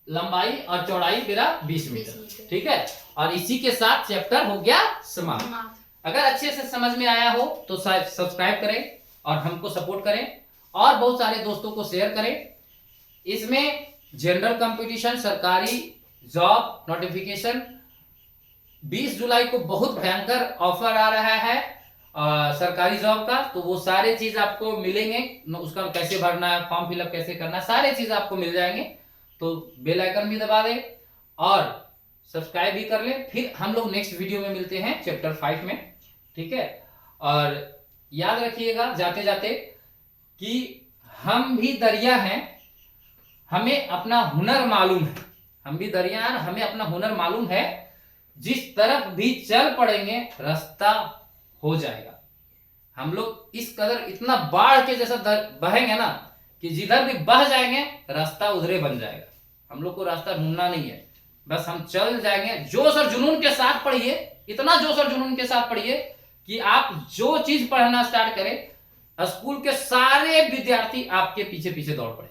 लंबाई और चौड़ाई मेरा 20 मीटर। ठीक है, और इसी के साथ चैप्टर हो गया समाप्त। अगर अच्छे से समझ में आया हो तो सब्सक्राइब करें और हमको सपोर्ट करें और बहुत सारे दोस्तों को शेयर करें। इसमें जनरल कंपटीशन, सरकारी जॉब नोटिफिकेशन 20 जुलाई को बहुत भयंकर ऑफर आ रहा है सरकारी जॉब का, तो वो सारे चीज आपको मिलेंगे। उसका कैसे भरना है, फॉर्म फिलअप कैसे करना है, सारे चीज आपको मिल जाएंगे। तो बेल आइकन भी दबा दें और सब्सक्राइब भी कर लें। फिर हम लोग नेक्स्ट वीडियो में मिलते हैं चैप्टर 5 में। ठीक है, और याद रखिएगा जाते जाते कि हम भी दरिया हैं, हमें अपना हुनर मालूम है। हम भी दरिया हैं, हमें अपना हुनर मालूम है। जिस तरफ भी चल पड़ेंगे रास्ता हो जाएगा। हम लोग इस कदर इतना बाढ़ के जैसा बहेंगे ना कि जिधर भी बह जाएंगे रास्ता उधरे बन जाएगा। हम लोग को रास्ता ढूंढना नहीं है, बस हम चल जाएंगे। जोश और जुनून के साथ पढ़िए, इतना जोश और जुनून के साथ पढ़िए कि आप जो चीज पढ़ना स्टार्ट करें स्कूल के सारे विद्यार्थी आपके पीछे पीछे दौड़ पड़े,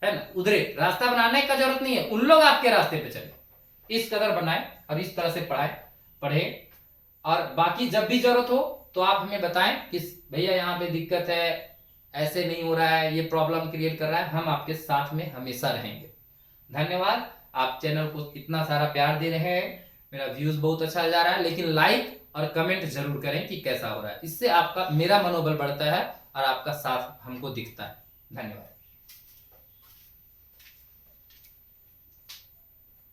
है ना। उधरे रास्ता बनाने का जरूरत नहीं है, उन लोग आपके रास्ते पे चले। इस कदर बनाए और इस तरह से पढ़े। और बाकी जब भी जरूरत हो तो आप हमें बताएं कि भैया यहाँ पे दिक्कत है, ऐसे नहीं हो रहा है, ये प्रॉब्लम क्रिएट कर रहा है। हम आपके साथ में हमेशा रहेंगे। धन्यवाद, आप चैनल को इतना सारा प्यार दे रहे हैं, मेरा व्यूज बहुत अच्छा जा रहा है। लेकिन लाइक और कमेंट जरूर करें कि कैसा हो रहा है। इससे आपका मेरा मनोबल बढ़ता है और आपका साथ हमको दिखता है। धन्यवाद।